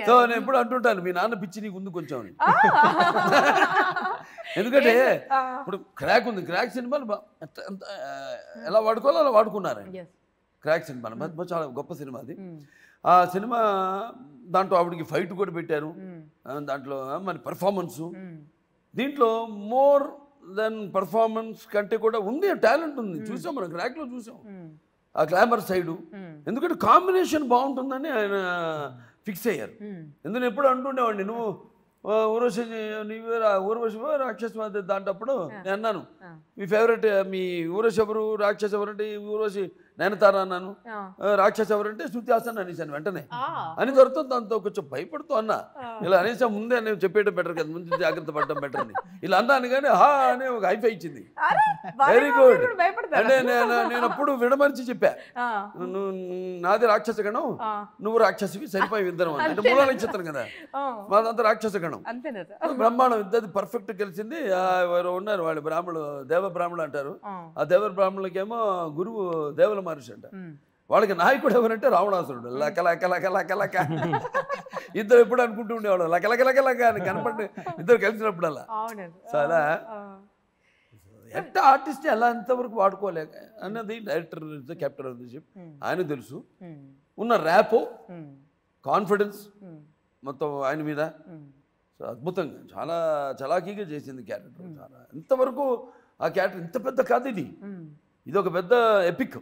సో నేను ఎప్పుడు అంటుంటాను మీ నాన్న పిచ్చి నీకు ఉంది కొంచెం అని. ఎందుకంటే ఇప్పుడు క్రాక్ ఉంది, క్రాక్ సినిమాలు ఎలా వాడుకోవాలో అలా వాడుకున్నారు. క్రాక్ సినిమా చాలా గొప్ప సినిమా అది. ఆ సినిమా దాంట్లో ఆవిడకి ఫైట్ కూడా పెట్టారు, దాంట్లో మన పర్ఫార్మెన్సు, దీంట్లో మోర్ దెన్ పర్ఫార్మెన్స్ కంటే కూడా ఉంది, టాలెంట్ ఉంది. చూసాం మనం క్రాక్లో చూసాం ఆ గ్లామర్ సైడు. ఎందుకంటే కాంబినేషన్ బాగుంటుందని ఆయన ఫిక్స్ అయ్యారు. ఎందుకంటే ఎప్పుడు అంటుండేవాడిని, నువ్వు ఊర్వశి రాక్షసు దాంటప్పుడు నేను అన్నాను మీ ఫేవరెట్ మీ ఊర్వశి ఎవరు, రాక్షసు ఎవరంటే ఊర్వశి నయనతార అన్నాను, రాక్షసు ఎవరంటే శృతి హాసన్ అనేసాను వెంటనే. అని దొరుకుతూ దాంతో కొంచెం భయపడుతూ అన్నా, ఇలా అనేసా ముందే నేను చెప్పేయడం బెటర్ కదా, ముందు జాగ్రత్త పడడం బెటర్ అని ఇలా అన్నాను. కానీ హా అనే ఒక హైఫై ఇచ్చింది, వెరీ గుడ్. అంటే నేను అప్పుడు విడమర్చి చెప్పా, నాది రాక్షస గణం, నువ్వు రాక్షసివి, సరిపోయి ఇద్దరం అంటే మూల నక్షత్రం కదా, మాదంతా రాక్షస గణం, బ్రహ్మాండం. ఇద్దరు పర్ఫెక్ట్ కలిసింది. ఎవరు ఉన్నారు వాళ్ళు బ్రాహ్మణులు, దేవ బ్రాహ్మణులు అంటారు. ఆ దేవ బ్రాహ్మణులకేమో గురువు దేవల మహర్షి అంట, వాళ్ళకి నాయకుడు ఎవరంటే రావణాసురుడు. లక లక లక లక లక ఇద్దరు ఎప్పుడు అనుకుంటూ ఉండేవాడు లక లక లక లక అని కనపడి ఇద్దరు కలిసినప్పుడల్లా. సో అలా ఎట్ట ఆర్టిస్ట్ ఎలా ఎంతవరకు వాడుకోలేక అన్నది director captain of the ship ఆయన తెలుసు. ఉన్న ర్యాపో, కాన్ఫిడెన్స్ మొత్తం ఆయన మీద. సో అద్భుతంగా చాలా చలాకీగా చేసింది క్యారెక్టర్. చాలా ఎంతవరకు ఆ క్యారెక్టర్ ఇంత పెద్ద కాదు, ఇది ఒక పెద్ద ఎపిక్.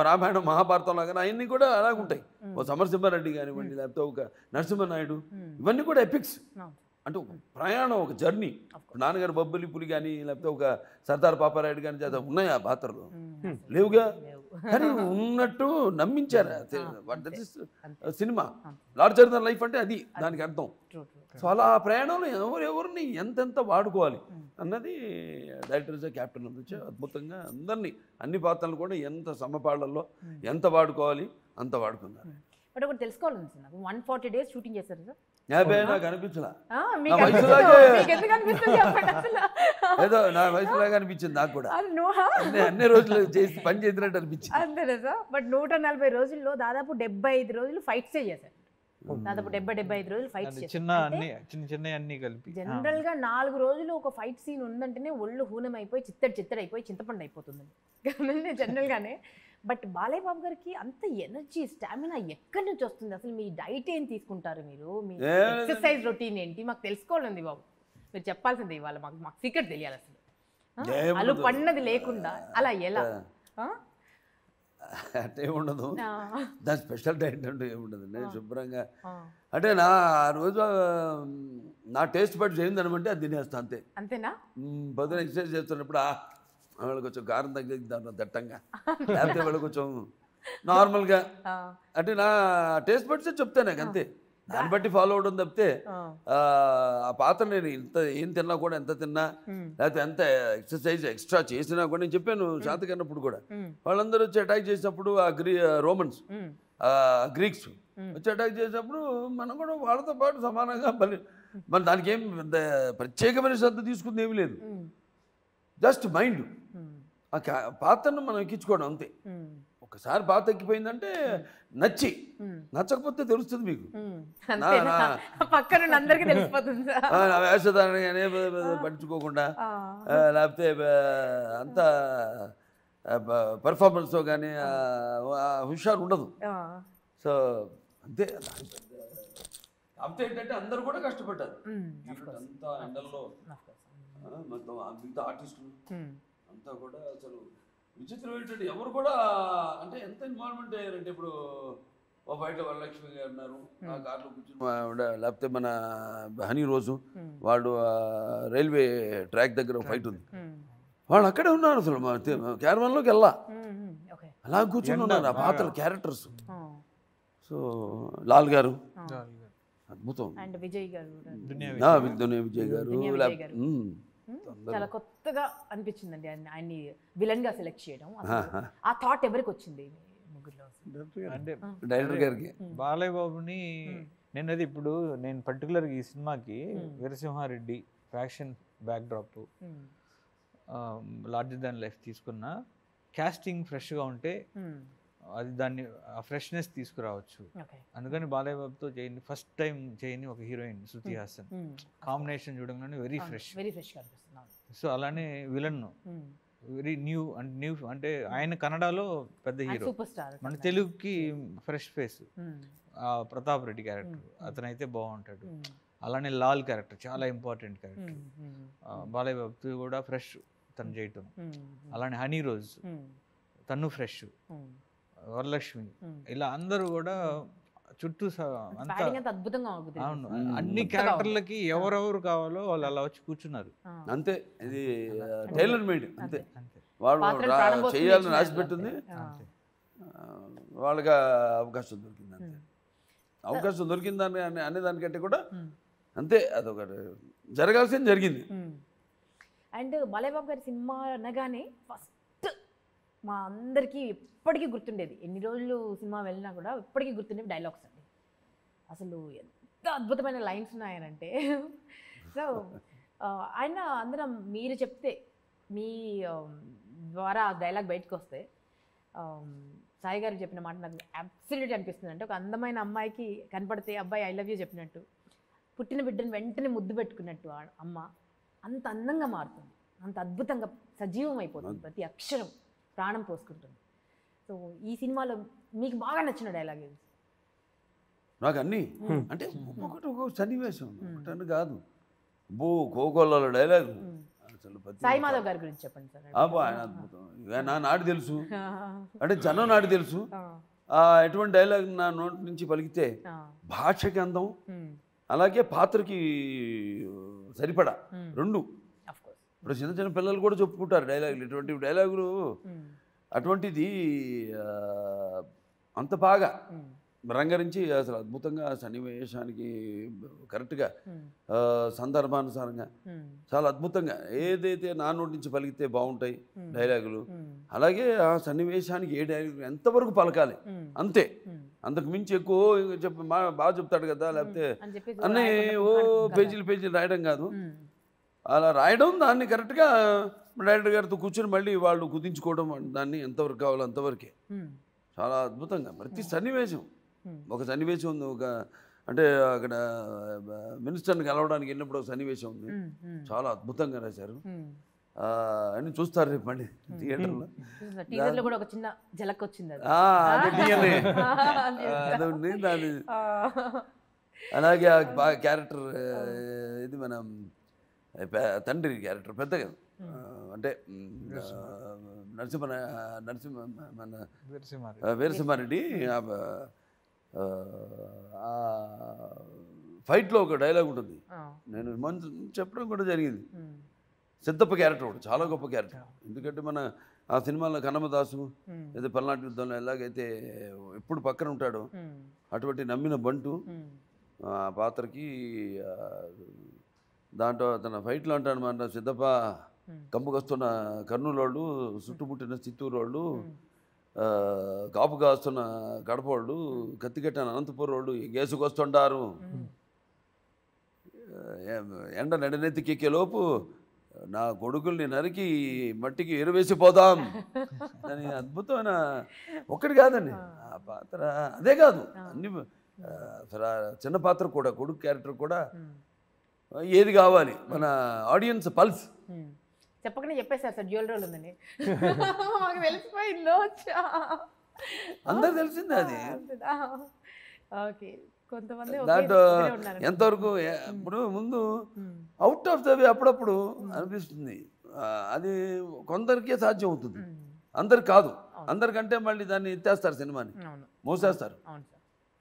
రామాయణం మహాభారతం లాగా అవన్నీ కూడా అలాగే ఉంటాయి. ఓ సమరసింహారెడ్డి కానివ్వండి, లేకపోతే ఒక నరసింహనాయుడు, ఇవన్నీ కూడా ఎపిక్స్. అంటే ఒక ప్రయాణం, ఒక జర్నీ. నాన్నగారు బొబ్బలి పులి కానీ, లేకపోతే ఒక సర్దార్ పాపారాయుడు కానీ ఉన్నాయి ఆ పాత్రలు, లేవుగా. కానీ ఉన్నట్టు నమ్మించారు. సినిమా లార్జర్ దన్ లైఫ్ అంటే అది దానికి అర్థం. సో అలా ఆ ప్రయాణంలో ఎవరెవరిని ఎంతెంత వాడుకోవాలి అన్నది డైరెక్టర్ కెప్టెన్ నుంచి అద్భుతంగా అందరినీ, అన్ని పాత్రలు కూడా ఎంత సమపాళ్లలో ఎంత వాడుకోవాలి అంత వాడుకున్నారు. బట్ ఒకటి తెలుసుకోవాలని నాకు 140 days షూటింగ్ చేశారు సార్. నాకు అనిపించలా మీకు నా అనిపించదు. వయసులాగే మీకు ఎందుకు అనిపిస్తుంది చెప్పండి అసలు. ఏదో నా వయసులాగా అనిపించింది నాకు కూడా. అది నువ్వా? అన్ని రోజులు చేసి పని చేసినట్టు అనిపించింది. అంతేనా సార్? బట్ 140 రోజుల్లో దాదాపు 75 రోజులు ఫైట్సే చేశారు. దాదాపు 75 రోజులు ఫైట్స్ చేశారు. చిన్న అన్ని కలిపి జనరల్ గా 4 రోజులు ఒక ఫైట్ సీన్ ఉందంటేనే ఒళ్ళు హూనం అయిపోయి చిత్తడి అయిపోయి చింతపండు అయిపోతుంది జనరల్ గానే. బట్ బాలయ్య బాబు గారికి అంత ఎనర్జీ స్టామినా ఎక్కడి నుంచి వస్తుంది అసలు? మీ డైట్ ఏం తీసుకుంటారు మీరు? మీ ఎక్సర్సైజ్ రొటీన్ ఏంటి? మాకు తెలుసుకోవాలండి బాబు, మీరు చెప్పాల్సింది ఇవాళ. మాకు సీక్రెట్ తెలియాలి అసలు. అలు పన్నది లేకుండా అలా ఎలా? అంటే ఉండదు, దాని స్పెషల్ డైట్ అంటూ ఏముండదు. నేను శుభ్రంగా అంటే నా రోజు నా టేస్ట్ బట్టి చేయిందనమంటే అది తినేస్తా అంతే. అంతేనా? పొద్దున ఎక్సర్సైజ్ చేస్తున్నప్పుడు వాళ్ళు కొంచెం కారం తగ్గిద్దాం దట్టంగా, లేకపోతే వాళ్ళు కొంచెం నార్మల్గా, అంటే నా టేస్ట్ బట్టే చెప్తాను నాకు అంతే. దాన్ని బట్టి ఫాలో అవడం తప్పితే ఆ పాత్ర నేను ఇంత ఏం తిన్నా కూడా, ఎంత తిన్నా లేకపోతే ఎంత ఎక్సర్సైజ్ ఎక్స్ట్రా చేసినా కూడా, నేను చెప్పాను శాతకన్నప్పుడు కూడా, వాళ్ళందరూ వచ్చి అటాక్ చేసినప్పుడు ఆ రోమన్స్ గ్రీక్స్ వచ్చి అటాక్ చేసినప్పుడు మనం కూడా వాళ్ళతో పాటు సమానంగా మన దానికి ఏం ప్రత్యేకమైన శ్రద్ధ తీసుకుంది ఏమీ లేదు. జస్ట్ మైండ్ ఆ పాత్రను మనం ఎక్కించుకోవడం అంతే. ఒకసారి పాత్ర ఎక్కిపోయిందంటే నచ్చకపోతే తెలుస్తుంది మీకు. పక్కన అందరికీ తెలిసిపోతుంది. నా వేషధారణ పట్టించుకోకుండా, లేకపోతే అంత పెర్ఫార్మెన్స్తో కానీ హుషారు ఉండదు. సో అంతే. అంతే ఏంటంటే అందరూ కూడా కష్టపడ్డారు అంతా ఎండల్లో. మొత్తం మిగతా ఆర్టిస్టులు అంతా కూడా అసలు విచిత్రం ఏంటంటే ఎవరు కూడా అంటే ఎంత ఇన్వాల్వ్మెంట్ అయ్యారంటే, ఇప్పుడు ఓ బయట వరలక్ష్మి గారు ఉన్నారు, ఆ కార్లో కూర్చుని, లేకపోతే మన హనీ రోజు వాళ్ళు రైల్వే ట్రాక్ దగ్గర ఫైట్ ఉంది, వాళ్ళు అక్కడే ఉన్నారు. అసలు క్యారవాన్లోకి వెళ్ళా, అలా కూర్చొని ఉన్నారు ఆ పాత్రలు, క్యారెక్టర్స్. సో లాల్ గారు అద్భుతం, విజయ్ గారు, దునియా విజయ్ గారు చాలా కొత్తగా అనిపించిందండి ఆయన్ని విలన్ గా సెలెక్ట్ చేయడం. ఆ థాట్ ఎవరికి వచ్చింది ముగ్గురులో? అంటే డైరెక్టర్ గారికి. బాలయ్య బాబుని నేను ఇప్పుడు నేను పర్టికులర్గా ఈ సినిమాకి Veera Simha Reddy faction backdrop, larger than life తీసుకున్న క్యాస్టింగ్ ఫ్రెష్గా ఉంటే అది దాన్ని ఆ ఫ్రెష్నెస్ తీసుకురావచ్చు. అందుకని బాలయ్య బాబుతో చేయని, ఫస్ట్ టైం చేయని ఒక హీరోయిన్ శృతి హాసన్, కాంబినేషన్ చూడగానే వెరీ ఫ్రెష్. సో అలానే విలన్ వెరీ న్యూ అంటే ఆయన కన్నడలో పెద్ద హీరో, మన తెలుగుకి fresh face Pratap Reddy character, అతనైతే బాగుంటాడు. అలానే లాల్ క్యారెక్టర్ చాలా ఇంపార్టెంట్ క్యారెక్టర్, బాలయ్య బాబుతో కూడా ఫ్రెష్ తను చేయటం. అలానే హనీ రోజ్ తను ఫ్రెష్, వరలక్ష్మి, ఇలా అందరూ కూడా చుట్టూ అద్భుతంగా. అవును, అన్ని క్యారెక్టర్లకి ఎవరెవరు కావాలో వాళ్ళు అలా వచ్చి కూర్చున్నారు అంతే. ఇది టైలర్ మేడ్ అంతే. వాళ్ళు చేయాలని రాసిపెట్టింది, వాళ్ళకి అవకాశం దొరికింది అంతే. అవకాశం దొరికిందని అనేదానికంటే కూడా అంతే, అదొకటి జరగాల్సింది జరిగింది. అండ్ బాలయ్య బాబు గారి సినిమా అనగానే ఫస్ట్ మా అందరికీ ఎప్పటికీ గుర్తుండేది, ఎన్ని రోజులు సినిమా వెళ్ళినా కూడా ఎప్పటికీ గుర్తుండేవి డైలాగ్స్ అండి. అసలు ఎంత అద్భుతమైన లైన్స్ ఉన్నాయనంటే, సో ఆయన అందరం మీరు చెప్తే మీ ద్వారా ఆ డైలాగ్ బయటకు వస్తే, సాయి గారు చెప్పిన మాట నాకు అబ్సల్యూట్ అనిపిస్తుంది. అంటే ఒక అందమైన అమ్మాయికి కనపడితే అబ్బాయి ఐ లవ్ యూ చెప్పినట్టు, పుట్టిన బిడ్డను వెంటనే ముద్దు పెట్టుకున్నట్టు అమ్మ అంత అందంగా మారుతుంది, అంత అద్భుతంగా సజీవం అయిపోతుంది, ప్రతి అక్షరం ప్రాణం పోసుకుంటుంది. సో ఈ సినిమాలో మీకు బాగా నచ్చిన డైలాగ్ ఏది? నాకు అన్నీ అంటే ఒక్కొక్క సన్నివేశం ఒకటని కాదు, కోకోళ్ళ డైలాగ్ అసలు. సాయి మాధవ్ గారి గురించి చెప్పండి సార్. ఆయన అద్భుతం, నా నాటి తెలుసు అంటే జనం నాటి తెలుసు. ఎటువంటి డైలాగ్ నా నోటి నుంచి పలికితే భాషకి అందం, అలాగే పాత్రకి సరిపడా రెండు. ఇప్పుడు చిన్న చిన్న పిల్లలు కూడా చెప్పుకుంటారు డైలాగులు, ఇటువంటి డైలాగులు. అటువంటిది అంత బాగా రంగరించి అసలు అద్భుతంగా ఆ సన్నివేశానికి కరెక్ట్గా సందర్భానుసారంగా చాలా అద్భుతంగా ఏదైతే నా నోటి నుంచి పలికితే బాగుంటాయి డైలాగులు, అలాగే ఆ సన్నివేశానికి ఏ డైలాగ్ ఎంతవరకు పలకాలి అంతే, అంతకు మించి ఎక్కువ బాగా చెప్తాడు కదా, లేకపోతే అన్నీ ఓ పేజీలు రాయడం కాదు, అలా రాయడం దాన్ని కరెక్ట్గా డైరెక్టర్ గారితో కూర్చొని మళ్ళీ వాళ్ళు కుదించుకోవడం, దాన్ని ఎంతవరకు కావాలో అంతవరకే చాలా అద్భుతంగా ప్రతి సన్నివేశం. ఒక సన్నివేశం ఉంది, ఒక అంటే అక్కడ మినిస్టర్ని కలవడానికి వెళ్ళినప్పుడు ఒక సన్నివేశం ఉంది, చాలా అద్భుతంగా రాశారు. అన్ని చూస్తారు రేపు మళ్ళీ థియేటర్లో. టీజర్లో కూడా ఒక చిన్న ఝలక్ వచ్చింది అది దాని. అలాగే ఆ క్యారెక్టర్ ఇది మన తండ్రి క్యారెక్టర్ పెద్దగా అంటే వీరసింహారెడ్డి ఫైట్లో ఒక డైలాగ్ ఉంటుంది, నేను చెప్పడం కూడా జరిగింది. సిద్ధప్ప క్యారెక్టర్ కూడా చాలా గొప్ప క్యారెక్టర్, ఎందుకంటే మన ఆ సినిమాలో కన్నమదాసు లేదా పల్నాటి యుద్ధంలో ఎలాగైతే ఎప్పుడు పక్కన ఉంటాడో అటువంటి నమ్మిన బంటు ఆ పాత్రకి దాంట్లో తన ఫైట్లో అంటాడు మన సిద్ధప్ప కంపుకొస్తున్న కర్నూలు వాళ్ళు, చుట్టుముట్టిన చిత్తూరు వాళ్ళు, కాపు కాస్తున్న కడప వాళ్ళు, కత్తికట్టిన అనంతపురం వాళ్ళు గేసుకొస్తుంటారు, ఎండ నడినెత్తికెక్కే లోపు నా కొడుకుల్ని నరికి మట్టికి ఎరువేసిపోదాం అని అద్భుతమైన ఒక్కటి కాదండి ఆ పాత్ర. అదే కాదు అన్ని చిన్న పాత్ర కూడా, కొడుకు క్యారెక్టర్ కూడా ఏది కావాలి మన ఆడియన్స్ పల్స్ చెప్పకనే చెప్పేశారు సార్ డ్యూయల్ రోల్ ఉందని. మాకు తెలిసిపోయిందో అందరు తెలిసిందే అది. ఓకే, కొంతమంది దాంట్లో ఎంతవరకు ఇప్పుడు ముందు అవుట్ ఆఫ్ ద వే అప్పుడప్పుడు అనిపిస్తుంది, అది కొందరికే సాధ్యం అవుతుంది, అందరికి కాదు. అందరికంటే మళ్ళీ దాన్ని ఎత్తేస్తారు, సినిమాని మోసేస్తారు.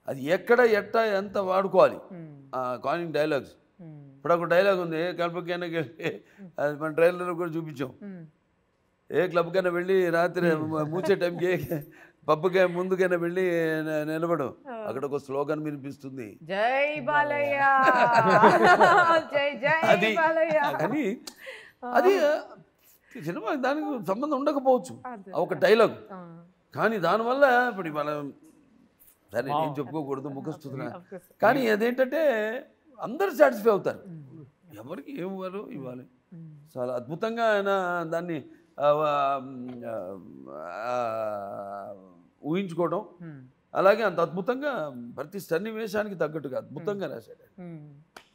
అది ఎక్కడ ఎట్టా ఎంత వాడుకోవాలి కాయినింగ్ డైలాగ్స్. ఇప్పుడు ఒక డైలాగ్ ఉంది, ఏ క్లబ్కైనా అది మన ట్రైలర్లో కూడా చూపించాం, ఏ క్లబ్కైనా వెళ్ళి రాత్రి మూచే టైంకి పబ్బకి ముందుకైనా వెళ్ళి నిలబడు, అక్కడ ఒక స్లోగన్ వినిపిస్తుంది, జై బాలయ్య జై జై బాలయ్య అని. అది సినిమా దానికి సంబంధం ఉండకపోవచ్చు ఒక డైలాగ్, కానీ దానివల్ల ఇప్పుడు ఇవాళ సరే నేను చెప్పుకోకూడదు ముఖస్తున్నా, కానీ అదేంటంటే అందరూ సాటిస్ఫై అవుతారు, ఎవరికి ఏమవ్వాలో ఇవ్వాలి. చాలా అద్భుతంగా ఆయన దాన్ని ఊహించుకోవడం, అలాగే అంత అద్భుతంగా ప్రతి సన్నివేశానికి తగ్గట్టుగా అద్భుతంగా రాశాడు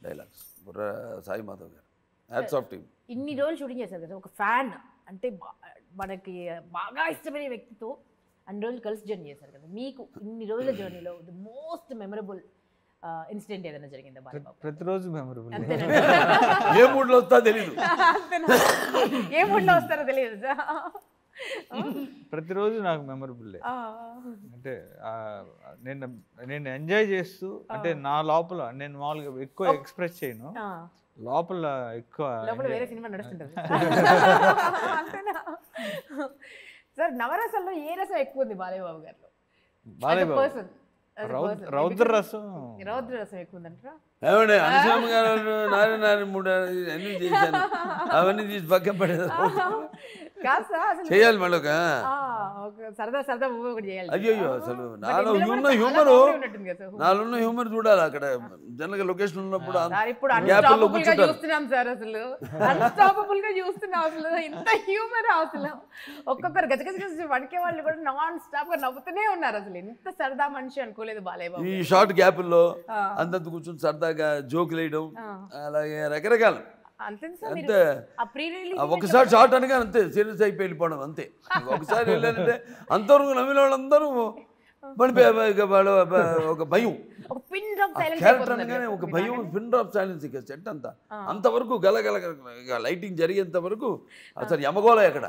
డైలాగ్స్ సాయి మాధవ్ గారు. Hats off team. ఇన్ని రోజులు షూటింగ్ చేశారు కదా, ఒక ఫ్యాన్ అంటే మనకి బాగా ఇష్టమైన వ్యక్తితో అన్ని రోజులు కలిసి జర్నీ చేశారు కదా, మీకు ఇన్ని రోజుల జర్నీలో ది మోస్ట్ మెమరబుల్ ఇన్సిడెంట్ ఏదైనా జరిగిందా బాలయ్య? ప్రతిరోజు మెమరబుల్. ఏ మూడ్లో వస్తా తెలియదు, ఏ మూడ్లో వస్తారో తెలియదు, ప్రతిరోజు నాకు మెమరబుల్. అంటే నేను ఎంజాయ్ చేస్తూ, అంటే నా లోపల నేను మామూలుగా ఎక్కువ ఎక్స్ప్రెస్ చేయను, లోపల ఎక్కువ వేరే సినిమా నడుస్తుంటుంది. సార్ నవరసంలో ఏ రసం ఎక్కువ ఉంది బాలయ్య బాబు గారిలో? బాలయ్య బాబు రౌద్ర రసం ఎక్కువ ఉందంటారా? ఏమండి అనుసూమ గారు నారాయణ మూడు అన్నీ చేశాను, అవన్నీ తీసి పక్కన పడేది చేయాలి మళ్ళీ సరదా సరదా ఒకటి చేయాలి. అయ్యో అసలు నాలో ఉన్న హ్యూమర్ చూడాలి. అక్కడ జనరల్గా లొకేషన్ ఉన్నప్పుడు చూస్తున్నాం సార్, అసలు అన్స్టాపబుల్ గా చూస్తున్నాం, అసలు ఇంత హ్యూమర్ అసలు ఒక్కొక్కరు గజగజ వణికే వాళ్ళు కూడా నాన్ స్టాప్ గా నవ్వుతూనే ఉన్నారు. అసలు ఎంత సరదా మనిషి అనుకోలేదు బాలయ్య బాబు. ఈ షార్ట్ గ్యాప్ల్లో అంతంత కూర్చొని సరదాగా జోకులు వేయడం, అలాగే రకరకాల అంతే. ఒకసారి షార్ట్ అనగా అంతే సీరియస్ అయిపోయి వెళ్ళిపోవడం అంతే. ఒకసారి వెళ్ళానంటే అంతవరకు నమ్మిన వాళ్ళందరూ ఒక భయం, క్యారెక్టర్ అనగానే ఒక భయం, పిన్ డ్రాప్ సైలెన్స్. ఇక సెట్ అంతా అంతవరకు గలగల లైటింగ్ జరిగేంత వరకు అసలు యమగోళ ఎక్కడ.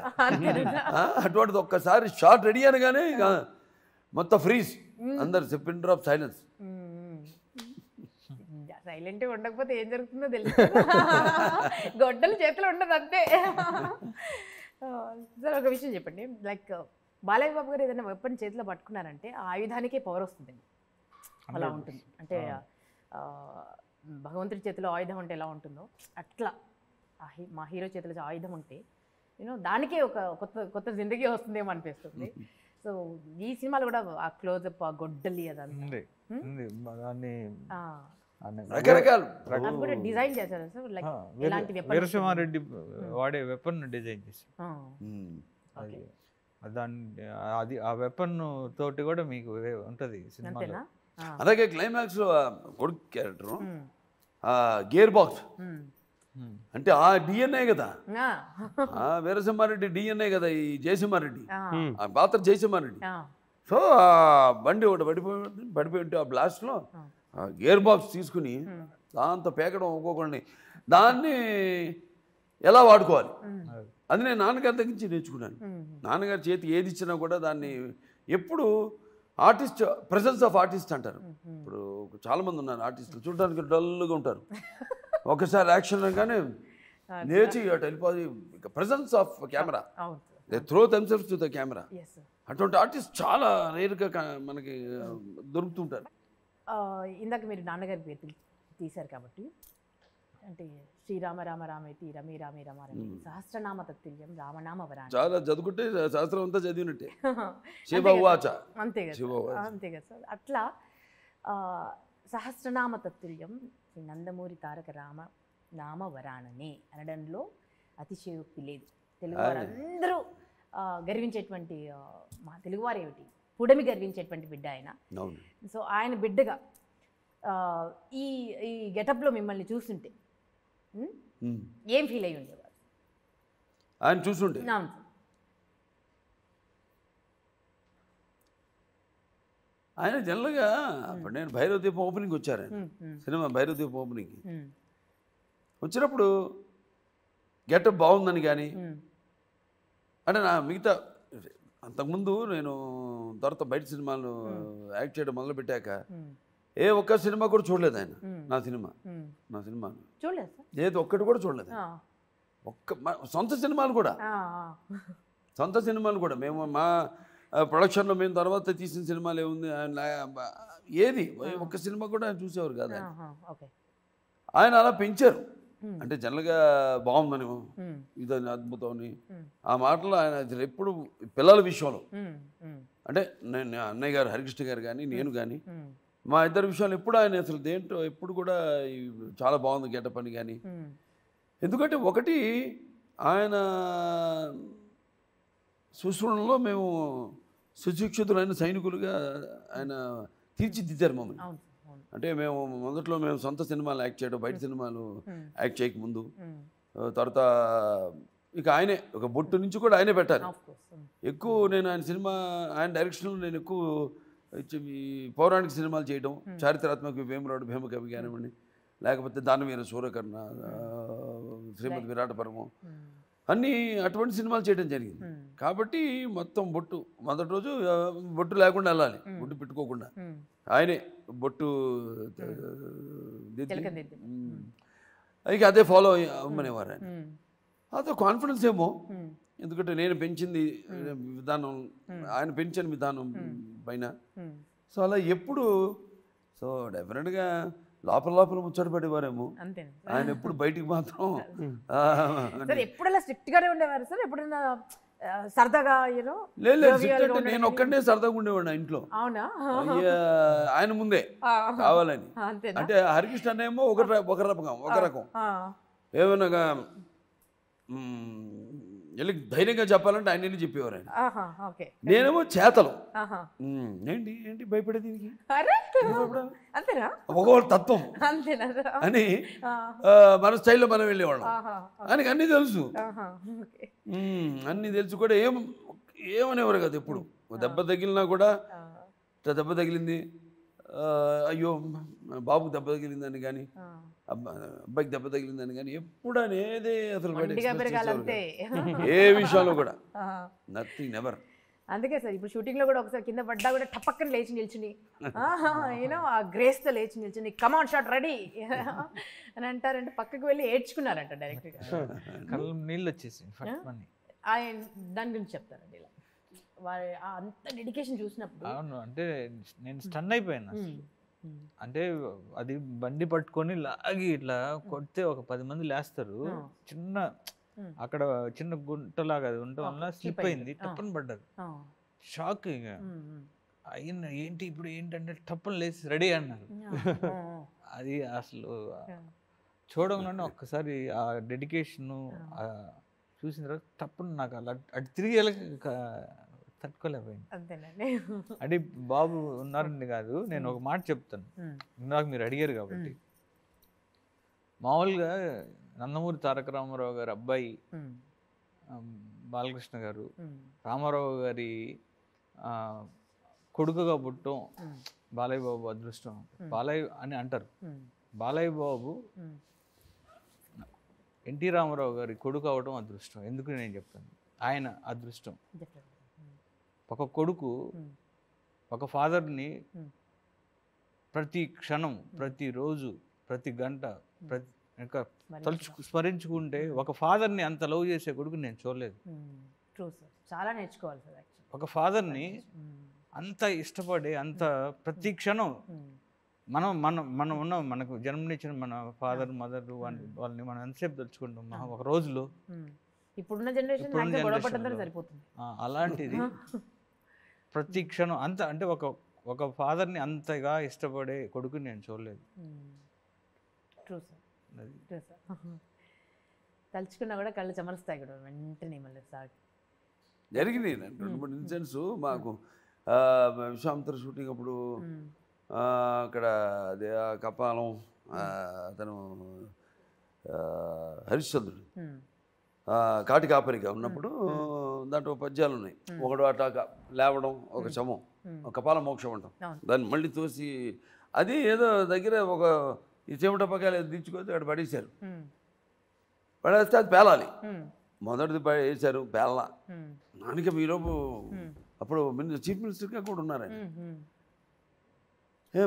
అటువంటిది ఒక్కసారి షార్ట్ రెడీ అనగానే ఇక మొత్తం ఫ్రీజ్, అందరు పిన్ డ్రాప్ సైలెన్స్. సైలెంట్గా ఉండకపోతే ఏం జరుగుతుందో తెలుసు, గొడ్డలు చేతిలో ఉండదు అంతే. సార్ ఒక విషయం చెప్పండి, లైక్ బాలయ్య బాబు గారు ఏదైనా వెపన్ చేతిలో పట్టుకున్నారంటే ఆ ఆయుధానికే పవర్ వస్తుందండి. అలా ఉంటుంది. అంటే భగవంతుడి చేతిలో ఆయుధం అంటే ఎలా ఉంటుందో అట్లా మా హీరో చేతిలో ఆయుధం ఉంటే దానికే ఒక కొత్త జిందగీ వస్తుందేమో అనిపిస్తుంది. సో ఈ సినిమాలో కూడా ఆ క్లోజప్, ఆ గొడ్డలి అదంతా దాన్ని రకరకాల అది కూడా డిజైన్ చేశారు సార్. లైక్ ఎలాంటి weapons? వీరసింహారెడ్డి వాడే వెపన్ డిజైన్ చేశారు. ఓకే. దాన్ని అది ఆ వెపన్ తోటి కూడా మీకు ఉంటది సినిమాలో. అంతేనా? అలాగే క్లైమాక్స్ లో కొడుకు క్యారెక్టర్ గేర్ బాక్స్ అంటే ఆ డిఎన్ఏ కదా, ఆ వీరసింహారెడ్డి డిఎన్ఏ కదా ఈ జయసింహారెడ్డి, ఆ పాత్ర జయసింహారెడ్డి. సో ఆ బండి ఒకటి పడిపోయి ఉంటే ఆ బ్లాస్ట్లో గేర్ బాక్స్ తీసుకుని దాంతో పేకడం ఒక్కొక్కడిని, దాన్ని ఎలా వాడుకోవాలి అది నేను నాన్నగారి దగ్గర నుంచి నేర్చుకున్నాను. నాన్నగారి చేతి ఏది ఇచ్చినా కూడా దాన్ని ఎప్పుడు ఆర్టిస్ట్, ప్రెసెన్స్ ఆఫ్ ఆర్టిస్ట్ అంటారు. ఇప్పుడు చాలామంది ఉన్నారు ఆర్టిస్టులు, చూడడానికి డల్గా ఉంటారు, ఒకసారి యాక్షన్ కానీ నేర్చి అటు వెళ్ళిపోయి presence of camera, they throw themselves to the camera. అటువంటి ఆర్టిస్ట్ చాలా రేర్గా మనకి దొరుకుతుంటారు. ఇందాక మీరు నాన్నగారి పేరు తీశారు కాబట్టి, అంటే శ్రీరామ రామ రామేతి రమే రామే రమారమి సహస్రనామ తత్తుల్యం రామనామ వరాణి, చాలా చదువుకుంటే శాస్త్రం అంతా చదివినట్టే. శివవాచ అంతే కదా, అంతే కదా సార్. అట్లా సహస్రనామ తత్తుల్యం శ్రీ నందమూరి తారక రామ నామ వరాణనే అనడంలో అతిశయోక్తి లేదు. తెలుగు వారందరూ గర్వించేటువంటి మా తెలుగువారు ఏమిటి పుడమి గర్వించేటువంటి బిడ్డ ఆయన. సో ఆయన బిడ్డగా ఈ ఈ గెటప్లో మిమ్మల్ని చూస్తుంటే ఏం ఫీల్ అయ్యి ఉండేవారు ఆయన చూస్తుంటే? ఆయన జనరల్గా అప్పుడు నేను భైరవ దీపం ఓపెనింగ్ వచ్చారు, ఆయన సినిమా భైరవ దీపం ఓపెనింగ్కి వచ్చినప్పుడు గెటప్ బాగుందని కానీ, అంటే నా మిగతా అంతకుముందు నేను తర్వాత బయట సినిమాలు యాక్ట్ చేయడం మొదలుపెట్టాక ఏ ఒక్క సినిమా కూడా చూడలేదు ఆయన. నా సినిమా చూడలేదు, ఏది ఒక్కటి కూడా చూడలేదు. సొంత సినిమాలు కూడా మేము మా ప్రొడక్షన్లో మేము తర్వాత తీసిన సినిమాలు ఏముంది ఏది ఒక్క సినిమా కూడా ఆయన చూసేవారు కాదు. ఆయన అలా పెంచారు. అంటే జనరల్గా బాగుందని, ఇదని అద్భుతం అని ఆ మాటలు ఆయన ఎప్పుడు పిల్లల విషయంలో, అంటే నేను అన్నయ్య గారు హరికృష్ణ గారు కానీ నేను కానీ మా ఇద్దరు విషయాలు ఎప్పుడు ఆయన అసలు దేంట్లో ఎప్పుడు కూడా చాలా బాగుంది గెటప్ అని కానీ. ఎందుకంటే ఒకటి ఆయన సుశ్రుణంలో మేము సుశిక్షితులైన సైనికులుగా ఆయన తీర్చిదిద్దారు మమ్మల్ని. అంటే మేము మొదట్లో మేము సొంత సినిమాలు యాక్ట్ చేయడం, బయట సినిమాలు యాక్ట్ చేయకముందు, తర్వాత ఇక ఆయనే ఒక బొట్టు నుంచి కూడా ఆయనే పెట్టాలి ఎక్కువ. నేను ఆయన సినిమా ఆయన డైరెక్షన్లో నేను ఎక్కువ పౌరాణిక సినిమాలు చేయడం, చారిత్రాత్మక వేమరాడు భీమకవి కానివ్వండి, లేకపోతే దానవీర సూరకర్ణ, శ్రీమద్ విరాటపరమం, అన్నీ అటువంటి సినిమాలు చేయడం జరిగింది. కాబట్టి మొత్తం బొట్టు మొదటి రోజు బొట్టు లేకుండా వెళ్ళాలి, బొట్టు పెట్టుకోకుండా ఆయనే బొట్టు ఇక అదే ఫాలో అవ్వమనేవారు ఆయన. అదో కాన్ఫిడెన్స్ ఏమో, ఎందుకంటే నేను పెంచింది విధానం, ఆయన పెంచిన విధానం పైన. సో అలా ఎప్పుడు సో డెఫినెట్గా లోపల ముచ్చటపడేవారేమో ఆయన, ఎప్పుడు బయటికి మాత్రం ఎప్పుడు అలా స్ట్రిక్ట్ గానే ఉండేవారు సార్? ఎప్పుడైనా సరదాగా లేదు, నేను ఒక్కడనే సరదాగా ఉండేవాడిని ఇంట్లో. అవునా? ఆయన ముందే కావాలని. అంటే హరికృష్ణ ఏమో ఒక రకం ఏమన్నా వెళ్ళి ధైర్యంగా చెప్పాలంటే ఆయన వెళ్ళి చెప్పేవారు ఆయన. నేనేమో చేతలు ఏంటి ఏంటి భయపడేది ఒకవేళ తత్వం అని మన స్టైల్లో మనం వెళ్ళేవాళ్ళం. ఆయనకి అన్నీ తెలుసు, అన్నీ తెలుసు కూడా ఏమనేవారు కదా. ఎప్పుడు దెబ్బ తగిలినా కూడా దెబ్బ తగిలింది, అయ్యో బాబుకి దెబ్బ తగిలిందని కానీ, అబ్బాయికి దెబ్బ తగిలిందని కానీ ఎప్పుడు అనేదే అసలు ఏ విషయంలో కూడా నథింగ్ నెవర్. అందుకే సార్ ఇప్పుడు షూటింగ్లో కూడా ఒకసారి కింద పడ్డా కూడా టపక్కన లేచి నిల్చుని యూనో ఆ గ్రేస్తో లేచి నిల్చుని కమాన్ షాట్ రెడీ అని అంటారంటే పక్కకు వెళ్ళి ఏడ్చుకున్నారంట డైరెక్ట్గా, నీళ్ళు వచ్చేసి. ఆయన దాని గురించి చెప్తారండి ఇలా వారి అంత డెడికేషన్ చూసినప్పుడు. అవును, అంటే నేను స్టన్ అయిపోయాను. అంటే అది బండి పట్టుకొని లాగి ఇట్లా కొడితే ఒక 10 మంది లేస్తారు. చిన్న అక్కడ చిన్న గుంటలాగా అది ఉండటం వల్ల స్లిప్ అయింది, టప్పని పడ్డారు. షాక్. ఇక అయిన ఏంటి ఇప్పుడు ఏంటంటే టప్పని లేచి రెడీ అన్నారు. అది అసలు చూడగానే ఒక్కసారి ఆ డెడికేషను చూసిన తర్వాత తప్పని నాకు అలా అటు తిరిగి తట్టుకోలేకపోయింది. అంటే బాబు ఉన్నారని కాదు, నేను ఒక మాట చెప్తాను, ఇందాక మీరు అడిగారు కాబట్టి. మామూలుగా నందమూరి తారక రామారావు గారి అబ్బాయి బాలకృష్ణ గారు రామారావు గారి కొడుకుగా పుట్టడం బాలయ్య బాబు అదృష్టం బాలయ్య అని అంటారు. బాలయ్య బాబు ఎన్టీ రామారావు గారి కొడుకు అవడం అదృష్టం. ఎందుకు నేను చెప్తాను, ఆయన అదృష్టం. ఒక కొడుకు ఒక ఫాదర్ని ప్రతి క్షణం, ప్రతిరోజు, ప్రతి గంట, స్మరించుకుంటే ఒక ఫాదర్ని అంత లవ్ చేసే కొడుకు నేను చూడలేదు. చాలా నేర్చుకోవాలి సార్. ఒక ఫాదర్ని అంత ఇష్టపడే, అంత ప్రతి క్షణం మనం ఉన్నాం, మనకు జన్మనిచ్చిన మన ఫాదర్ మదర్ వాళ్ళని మనం ఎంతసేపు తలుచుకుంటాం ఒక రోజులో. ఇప్పుడున్న జనరేషన్ సరిపోతుంది. అలాంటిది ప్రతి క్షణం అంత, అంటే ఒక ఫాదర్ని అంతగా ఇష్టపడే కొడుకు నేను చూడలేదు. తలుచుకున్నా కూడా కళ్ళు చెమరుస్తాయి కూడా వెంటనే. మళ్ళీ సార్ జరిగింది 2-3 ఇన్సిడెంట్స్ మాకు. విశ్వామిత్ర షూటింగ్ అప్పుడు అక్కడ అదే కపాలం అతను హరిశ్చంద్రుడు కాటి కాపరిగా ఉన్నప్పుడు దాంట్లో పద్యాలు ఉన్నాయి. ఒకడు అట్లా లేవడం, ఒక శమం, ఒక కపాల మోక్షం అంటాం, దాన్ని మళ్ళీ తోసి అది ఏదో దగ్గర ఒక ఈ చెమట పక్కన దించుకొని అక్కడ పడేశారు. పడేస్తే అది పేలాలి. మొదటిది వేశారు, పేలా. నానిక మీలోపు అప్పుడు చీఫ్ మినిస్టర్గా కూడా ఉన్నారు ఆయన.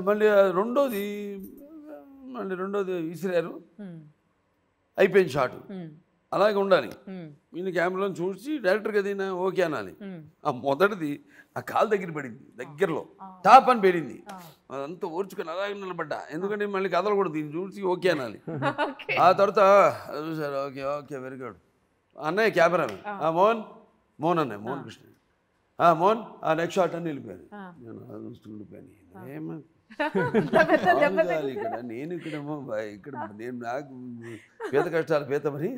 మళ్ళీ రెండోది విసిరారు, అయిపోయింది షాటు. అలాగే ఉండాలి. ఈయన కెమెరాను చూసి డైరెక్టర్కి అది ఓకే అనాలి. ఆ మొదటిది ఆ కాలు దగ్గర పడింది, దగ్గరలో టాప్ అని పేరింది. అదంతా ఓర్చుకొని అలాగే నిలబడ్డా, ఎందుకంటే మళ్ళీ కదలకూడదు, దీన్ని చూసి ఓకే అనాలి. ఆ తర్వాత చూసారు, ఓకే ఓకే వెరీ గుడ్ అన్నయ్య కెమెరా మోహన్ అన్నయ్య, మోహన్ కృష్ణ, మోహన్ నెక్స్ట్ షాట్ అని వెళ్ళిపోయాను. నేను చూస్తూ ఉండిపోయాను. ఇక్కడ నేను నేను నాకు పేద కష్టాలు పేతమని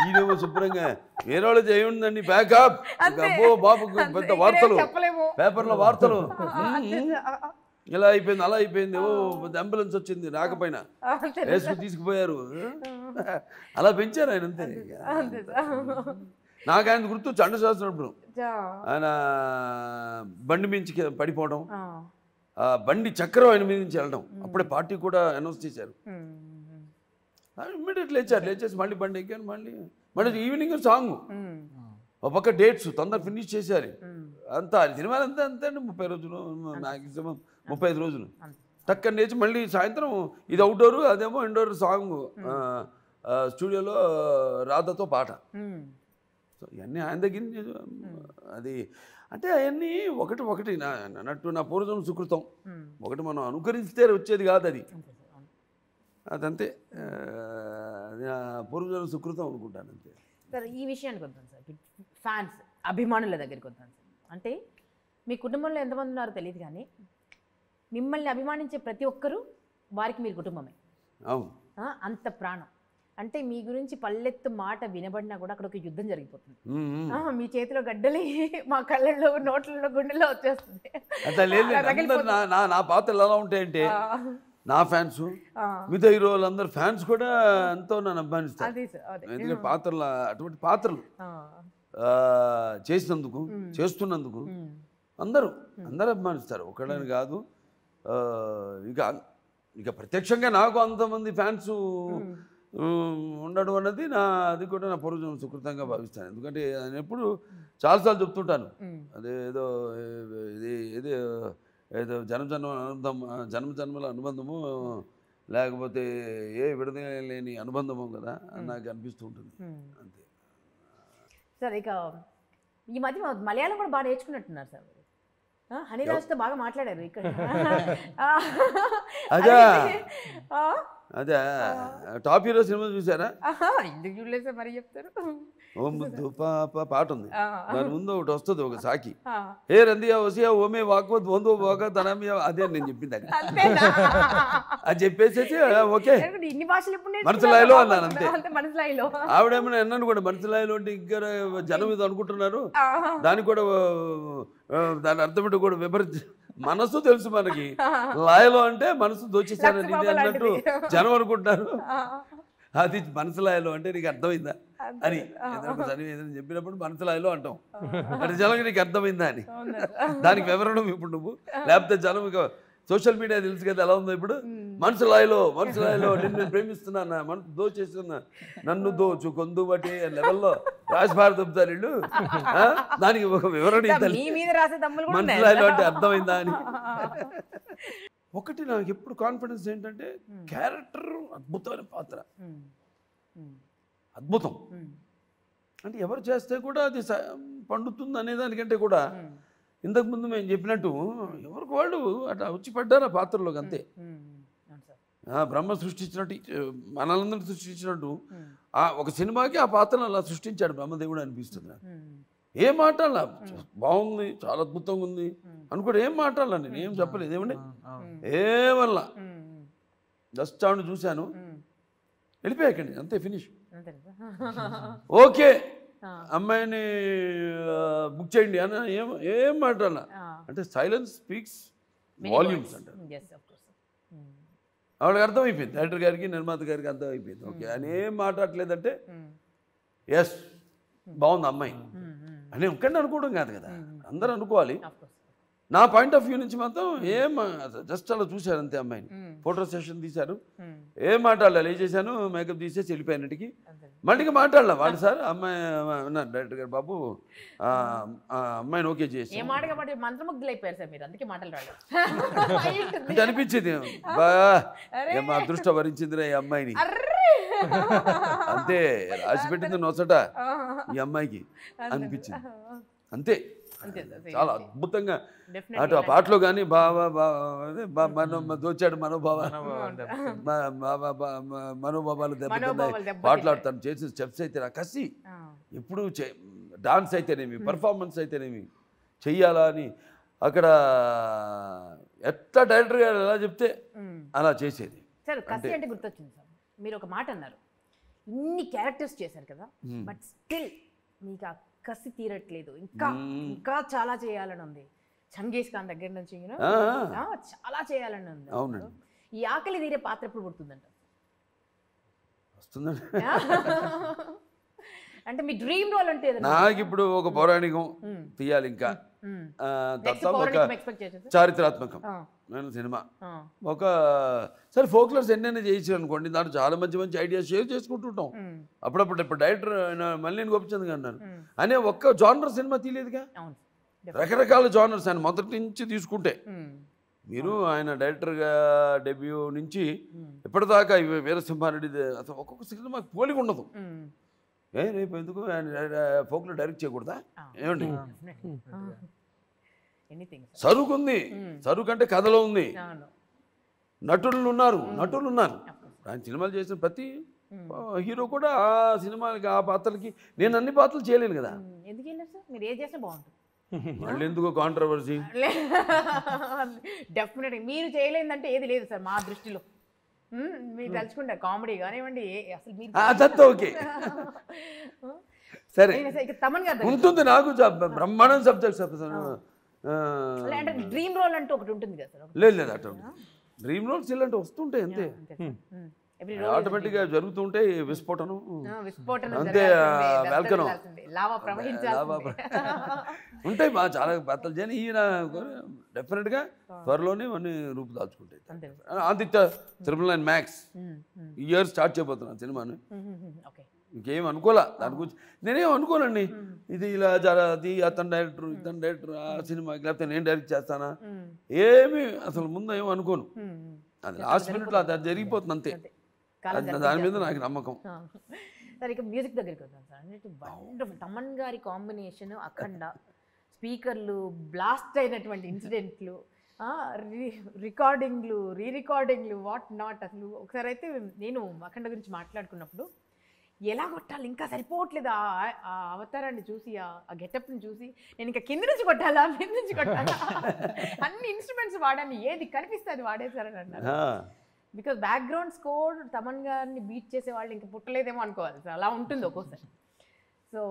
ఈయనేమో శుభ్రంగా వేరే వాళ్ళు చేయండి బ్యాకప్. అబ్బో బాబు పెద్ద వార్తలు, పేపర్లో వార్తలు, ఇలా అయిపోయింది అలా అయిపోయింది, ఓ అంబులెన్స్ వచ్చింది రాకపోయినా వేసుకుని తీసుకుపోయారు. అలా పెంచారు ఆయన, అంతే. నాకు ఆయన గుర్తు చండశాస్త్రప్పుడు ఆయన బండి మించి పడిపోవడం, బండి చక్రం ఆయన మీద నుంచి వెళ్ళడం. అప్పుడే పార్టీ కూడా అనౌన్స్ చేశారు. ఇమ్మీడియట్ లేచేసి మళ్ళీ బండి ఎక్కాను. మళ్ళీ ఈవినింగ్ సాంగ్, ఒక పక్క డేట్స్ తొందర ఫినిష్ చేశారు. అంతా సినిమాలు అంతా అంతే అండి, 30 రోజులు మ్యాక్సిమం 35 రోజులు. టక్కని లేచి మళ్ళీ సాయంత్రం ఇది అవుట్డోరు, అదేమో ఇండోర్ సాంగ్ స్టూడియోలో రాధతో పాట. సో ఇవన్నీ ఆయన దగ్గర అది అంటే అవన్నీ ఒకటి అన్నట్టు నా పూర్వజన్మ సుకృతం. ఒకటి మనం అనుకరిస్తే వచ్చేది కాదు, అదంతే. పూర్వజన్మ సుకృతం అనుకుంటాను, అంతే. సార్ ఈ విషయానికి వద్దాం సార్, ఫ్యాన్స్ అభిమానుల దగ్గరికి వద్దాం సార్. అంటే మీ కుటుంబంలో ఎంతమంది ఉన్నారో తెలియదు, కానీ మిమ్మల్ని అభిమానించే ప్రతి ఒక్కరూ వారికి మీరు కుటుంబమే. అవును, అంత ప్రాణం. అంటే మీ గురించి పల్లెత్తు మాట వినబడినా కూడా అక్కడ ఒక యుద్ధం జరిగిపోతుంది. మీ చేతిలో గడ్డలి మా కళ్ళల్లో, నోట్లలో, గుండెల్లో వచ్చేస్తుంది. నా పాత్రలు ఎలా ఉంటాయంటే, నా ఫ్యాన్స్, మిగతా హీరోలు అందరు ఫ్యాన్స్ కూడా ఎంతో నన్ను అభిమానిస్తారు. ఎందుకంటే పాత్రలు, అటువంటి పాత్రలు చేస్తున్నందుకు అందరూ అభిమానిస్తారు. ఒకళ్ళని కాదు, ఇక ప్రత్యక్షంగా నాకు అంతమంది ఫ్యాన్స్ ఉండడం అన్నది అది కూడా నా పూర్వజన్మ సుకృతంగా భావిస్తాను. ఎందుకంటే నేను ఎప్పుడు చాలాసార్లు చెప్తుంటాను, అదేదో ఏదో జన్మజన్మల అనుబంధము, లేకపోతే ఏ విడదీయ లేని అనుబంధము కదా అని నాకు అనిపిస్తూ ఉంటుంది, అంతే. సార్ ఇక ఈ మధ్య మలయాళం కూడా బాగా నేర్చుకున్నట్టున్నారు సార్. హనీరాజ్తో బాగా మాట్లాడారు ఇక్కడ. అదే అదే టాప్ హీరో సినిమా చూసారా? ఎందుకు చూడలేదు సార్ మరి చెప్తారు. ఓ ముద్దు పాట ఉంది, దాని ముందు ఒకటి వస్తుంది ఒక సాకి, ఏ రందియా వసియా ఓమే వాకోద్ వందో వాక తనమియా, అదే నేను చెప్పింది అది. అది చెప్పేసేసి ఓకే ఇన్ని భాషలు ఎప్పుడు మనసులాయిలో అన్నాను అంతే. మనసులాయిలో ఆవిడేమన్నా అన్నాను కూడా మనసులాయిలో అంటే ఇంకా జనం ఇది అనుకుంటున్నారు, దానికి కూడా దాని అర్థం కూడా వివరించి, మనసు తెలుసు మనకి, లాయలో అంటే మనసు దోచేశారని అన్నట్టు జనం అనుకుంటారు. అది మనసులాయలో అంటే నీకు అర్థమైందా అని ఏదైనా చెప్పినప్పుడు మనసులాయలో అంటాం, అంటే జనం నీకు అర్థమైందా అని దానికి వివరణ ఇప్పుడు నువ్వు, లేకపోతే జనం ఇక సోషల్ మీడియా తెలుసు కదా ఎలా ఉందో ఇప్పుడు, మనసులాయలో నిన్ను ప్రేమిస్తున్నా, మనసు దోచేస్తున్నా, నన్ను దోచు కొందు బట్టి లెవెల్లో రాజభారత చెప్తారు వీళ్ళు, దానికి ఒక వివరణ మనసులాయలో అంటే అర్థమైందా అని. ఒకటి నాకు ఎప్పుడు కాన్ఫిడెన్స్ ఏంటంటే క్యారెక్టర్ అద్భుతమైన పాత్ర, అద్భుతం అంటే ఎవరు చేస్తే కూడా అది పండుతుంది అనే దానికంటే కూడా ఇంతకుముందు మేము చెప్పినట్టు ఎవరికి వాళ్ళు అట్లా వచ్చి పడ్డారు ఆ పాత్రలోకి అంతే. బ్రహ్మ సృష్టించినట్టు మనలందరినీ సృష్టించినట్టు ఒక సినిమాకి ఆ పాత్రను అలా సృష్టించాడు బ్రహ్మదేవుడు అనిపిస్తుంది. ఏం మాట్లాడాల, బాగుంది చాలా అద్భుతంగా ఉంది అనుకోండి, ఏం మాట్లాడాల, నేను ఏం చెప్పలేదు ఏమండి, ఏమల్లా జస్ట్ ఆవిడ చూశాను వెళ్ళిపోయాకండి అంతే, ఫినిష్. ఓకే అమ్మాయిని బుక్ చేయండి అని ఏం మాట్లాడాల అంటే సైలెన్స్ స్పీక్స్ వాల్యూమ్స్ అంటారు. ఆవిడకి అర్థమైపోయింది, డైరెక్టర్ గారికి నిర్మాత గారికి అర్థమైపోయింది. ఓకే ఆయన ఏం మాట్లాడలేదంటే ఎస్ బాగుంది అమ్మాయి అని ఒక్కడిని అనుకోవడం కాదు కదా, అందరూ అనుకోవాలి. నా పాయింట్ ఆఫ్ వ్యూ నుంచి మాత్రం ఏం జస్ట్ అలా చూశారు అంతే అమ్మాయిని, ఫోటో సెషన్ తీశారు, ఏం మాట్లాడాలి ఏ చేశాను, మేకప్ తీసేసి వెళ్ళిపోయినట్టుకి మళ్ళీ మాట్లాడలే వాళ్ళు. సార్ అమ్మాయి అన్నారు డైరెక్టర్ గారు, బాబు అమ్మాయిని ఓకే చేసి అంటే అనిపించింది, బా ఏం అదృష్టం వరించిందిరా ఈ అమ్మాయిని, అంతే రాసి పెట్టింది నొసట ఈ అమ్మాయికి అనిపించింది అంతే. చాలా అద్భుతంగా అటు ఆ పాటలో కానీ దోచాడు మనోభావాలు దెబ్బతిన్నాయి పాటలాడుతాను చేసిన స్టెప్స్ అయితే నా కసి, ఎప్పుడు డాన్స్ అయితేనేమి పర్ఫార్మెన్స్ అయితేనేమి చెయ్యాలా అని అక్కడ ఎట్లా డైరెక్టర్ గారు ఎలా చెప్తే అలా చేసేది. సార్ కసి అంటే గుర్తొచ్చింది సార్, మీరు ఒక మాట అన్నారు, ఇన్ని క్యారెక్టర్స్ చేశారు కదా బట్ స్టిల్ మీకు ఆ కసి తీరట్లేదు, ఇంకా చాలా చేయాలని ఉంది. చంగేజ్ ఖాన్ దగ్గర నుంచి చాలా చేయాలని ఉంది. ఈ ఆకలి తీరే పాత్ర ఎప్పుడు పుడుతుందంట? వస్తుందండి. అంటే మీ డ్రీమ్ రోల్ అంటే నాకు ఇప్పుడు ఒక పౌరాణికం తీయాలి, ఇంకా చారిత్రాత్మకం నేను సినిమా ఒక సరే ఫోక్లర్స్ ఎన్నైనా చేయించారు అనుకోండి, దాంట్లో చాలా మంచి మంచి ఐడియాస్ షేర్ చేసుకుంటుంటాం అప్పుడప్పుడు. ఇప్పుడు డైరెక్టర్ మళ్ళీ గోపిచంద్ గారు అన్నారు అనే ఒక్క జానర్ సినిమా తీయలేదుగా, రకరకాల జానర్స్ ఆయన మొదటి నుంచి తీసుకుంటే. మీరు ఆయన డైరెక్టర్గా డెబ్యూ నుంచి ఇప్పటిదాకా వీరసింహారెడ్డి అసలు ఒక్కొక్క సినిమాకి పోలిక ఉండదు. రేపు ఎందుకు ఫోక్లో డైరెక్ట్ చేయకూడదా ఏమండి? సరుకు ఉంది, సరుకు అంటే కథలో ఉంది, నటులు ఉన్నారు. ఆయన సినిమాలు చేసిన ప్రతి హీరో కూడా ఆ సినిమాలకి ఆ పాత్రలకి, నేను అన్ని పాత్రలు చేయలేను కదా, మళ్ళీ ఎందుకు కాంట్రవర్సీ. డెఫినెట్గా మీరు చేయలేదంటే ఏది లేదు సార్ మా దృష్టిలో. మీరు తలుచుకుంటారు కామెడీ కానివ్వండి అసలు మీరు అదంతా ఓకే సరే ఉంటుంది. నాకు బ్రహ్మాండం సబ్జెక్ట్ డ్రీమ్ రోల్ అంటూ ఒకటి ఉంటుంది కదా సార్? లేదు అట్లా డ్రీమ్ రోల్స్ ఇలాంటి వస్తుంటాయి అంతే, ఆటోమేటిక్గా జరుగుతుంటే విస్ఫోటనం అంతే, వెల్కనం ఉంటాయి మా చాలా బట్టలు చేయని ఈయన డెఫినెట్గా త్వరలోనే అన్ని రూపుదాల్చుకుంటాయి. ఆదిత్య 999 మ్యాక్స్ ఈ ఇయర్ స్టార్ట్ చేయబోతున్నాను సినిమాని, ఇంకేం అనుకోలే దాని గురించి, నేనేం అనుకోనండి ఇది ఇలా అది అతను డైరెక్టర్ ఆ సినిమాకి లేకపోతే నేను డైరెక్ట్ చేస్తానా ఏమి అసలు ముందు ఏమో అనుకోను, అది లాస్ట్ మినిట్లో అది జరిగిపోతుంది అంతే, దాని మీద నాకు నమ్మకం. సరే ఇక మ్యూజిక్ దగ్గరికి వద్దాం సార్. వండర్ఫుల్ తమన్ గారి కాంబినేషన్ అఖండ స్పీకర్లు బ్లాస్ట్ అయినటువంటి ఇన్సిడెంట్లు, రికార్డింగ్లు, రికార్డింగ్లు, వాట్ నాట్. అసలు ఒకసారి అయితే నేను అఖండ గురించి మాట్లాడుకున్నప్పుడు ఎలా కొట్టాలి ఇంకా సరిపోవట్లేదు ఆ అవతారాన్ని చూసి, ఆ గెటప్ని చూసి నేను ఇంకా కింద నుంచి కొట్టాలా మీద నుంచి కొట్టాలా అన్ని ఇన్స్ట్రుమెంట్స్ వాడాను, ఏది కనిపిస్తే అది వాడేశారని అన్నారు. బికాజ్ బ్యాక్గ్రౌండ్ స్కోర్ తమన్ గారిని బీట్ చేసే వాళ్ళు ఇంకా పుట్టలేదేమో అనుకోవాలి సార్, అలా ఉంటుంది ఒక్కోసారి. సో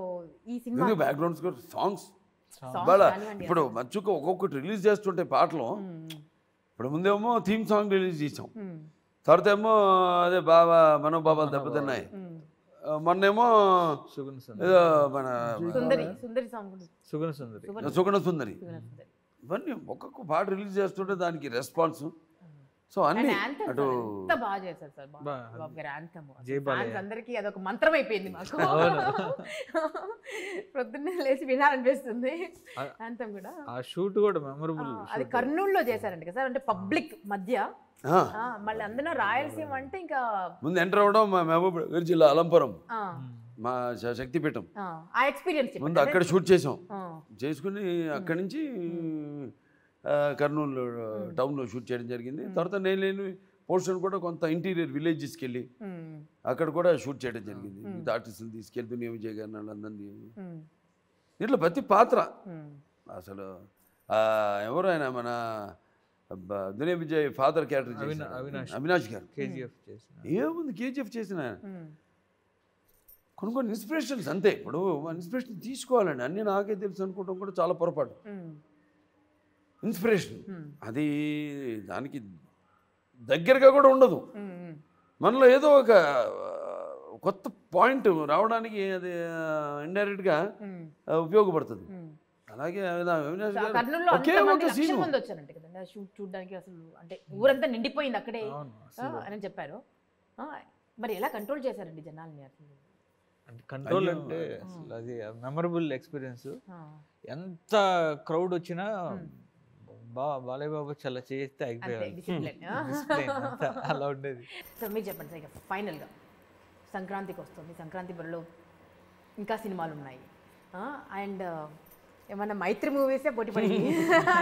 ఈ సినిమా బ్యాక్గ్రౌండ్ స్కోర్ సాంగ్స్ ఇప్పుడు మంచుకు ఒక్కొక్కటి రిలీజ్ చేస్తుంటే పాటలు, ఇప్పుడు ముందేమో థీమ్ సాంగ్ రిలీజ్ చేసాం, తర్వాత ఏమో అదే బాబా మనోబాబాలు దెబ్బతిన్నాయి, మొన్నేమో మన సుగుణ సుందరి, ఇవన్నీ ఒక్కొక్క పాట రిలీజ్ చేస్తుంటే దానికి రెస్పాన్స్. సో అన్ని అటు బాగా చేశారు సార్ బాబు గారు యాంథమ్. అందరికీ అదొక మంత్రం అయిపోయింది మాకు, పొద్దున్నే లేచి వినాలనిపిస్తుంది యాంథమ్ కూడా. ఆ షూట్ కూడా మెమరబుల్. అది కర్నూలులో చేశారంట కదా సార్, అంటే పబ్లిక్ మధ్య. మళ్ళీ అందులో రాయలసీమ అంటే ఇంకా ముందు ఎంటర్ అవ్వడం మహబూబ్ జిల్లా అలంపురం మా శక్తిపీఠం, ఆ ఎక్స్పీరియన్స్ ముందు అక్కడ షూట్ చేసాం, చేసుకుని అక్కడి నుంచి కర్నూలు టౌన్లో షూట్ చేయడం జరిగింది. తర్వాత నేను లేని పోర్షన్ కూడా కొంత ఇంటీరియర్ విలేజెస్కి వెళ్ళి అక్కడ కూడా షూట్ చేయడం జరిగింది. ఆర్టిస్టులు తీసుకెళ్ళి దునియా విజయ్ గారిని వాళ్ళందరినీ, ఇట్లా ప్రతి పాత్ర అసలు ఎవరు ఆయన మన దునియా విజయ్ ఫాదర్ క్యారెక్టర్ అవినాష్ గారు, ఏముంది కేజీఎఫ్ చేసిన కొన్ని ఇన్స్పిరేషన్స్ అంతే. ఇప్పుడు ఇన్స్పిరేషన్ తీసుకోవాలండి, అన్నీ నాకే తెలుసు అనుకోవడం కూడా చాలా పొరపాటు. ఇన్స్పిరేషన్ అది దానికి దగ్గరగా కూడా ఉండదు, మనలో ఏదో ఒక కొత్త పాయింట్ రావడానికి అది ఇండైరెక్ట్గా ఉపయోగపడుతుంది. అలాగే చూడడానికి అసలు అంటే ఊరంతా నిండిపోయింది అక్కడే అని చెప్పారు. మరి ఎలా కంట్రోల్ చేశారండి జనాల్ని? అసలు కంట్రోల్ అంటే అసలు అది మెమరబుల్ ఎక్స్పీరియన్స్. ఎంత క్రౌడ్ వచ్చినా బాలయ్య బాబు చాలా చేస్తే అయిపోయారు, అలా ఉండేది. సో మీరు చెప్పండి సార్, ఫైనల్గా సంక్రాంతికి వస్తుంది, సంక్రాంతి బరిలో ఇంకా సినిమాలు ఉన్నాయి, అండ్ ఏమన్నా మైత్రి మూవీసే పోటీ పడి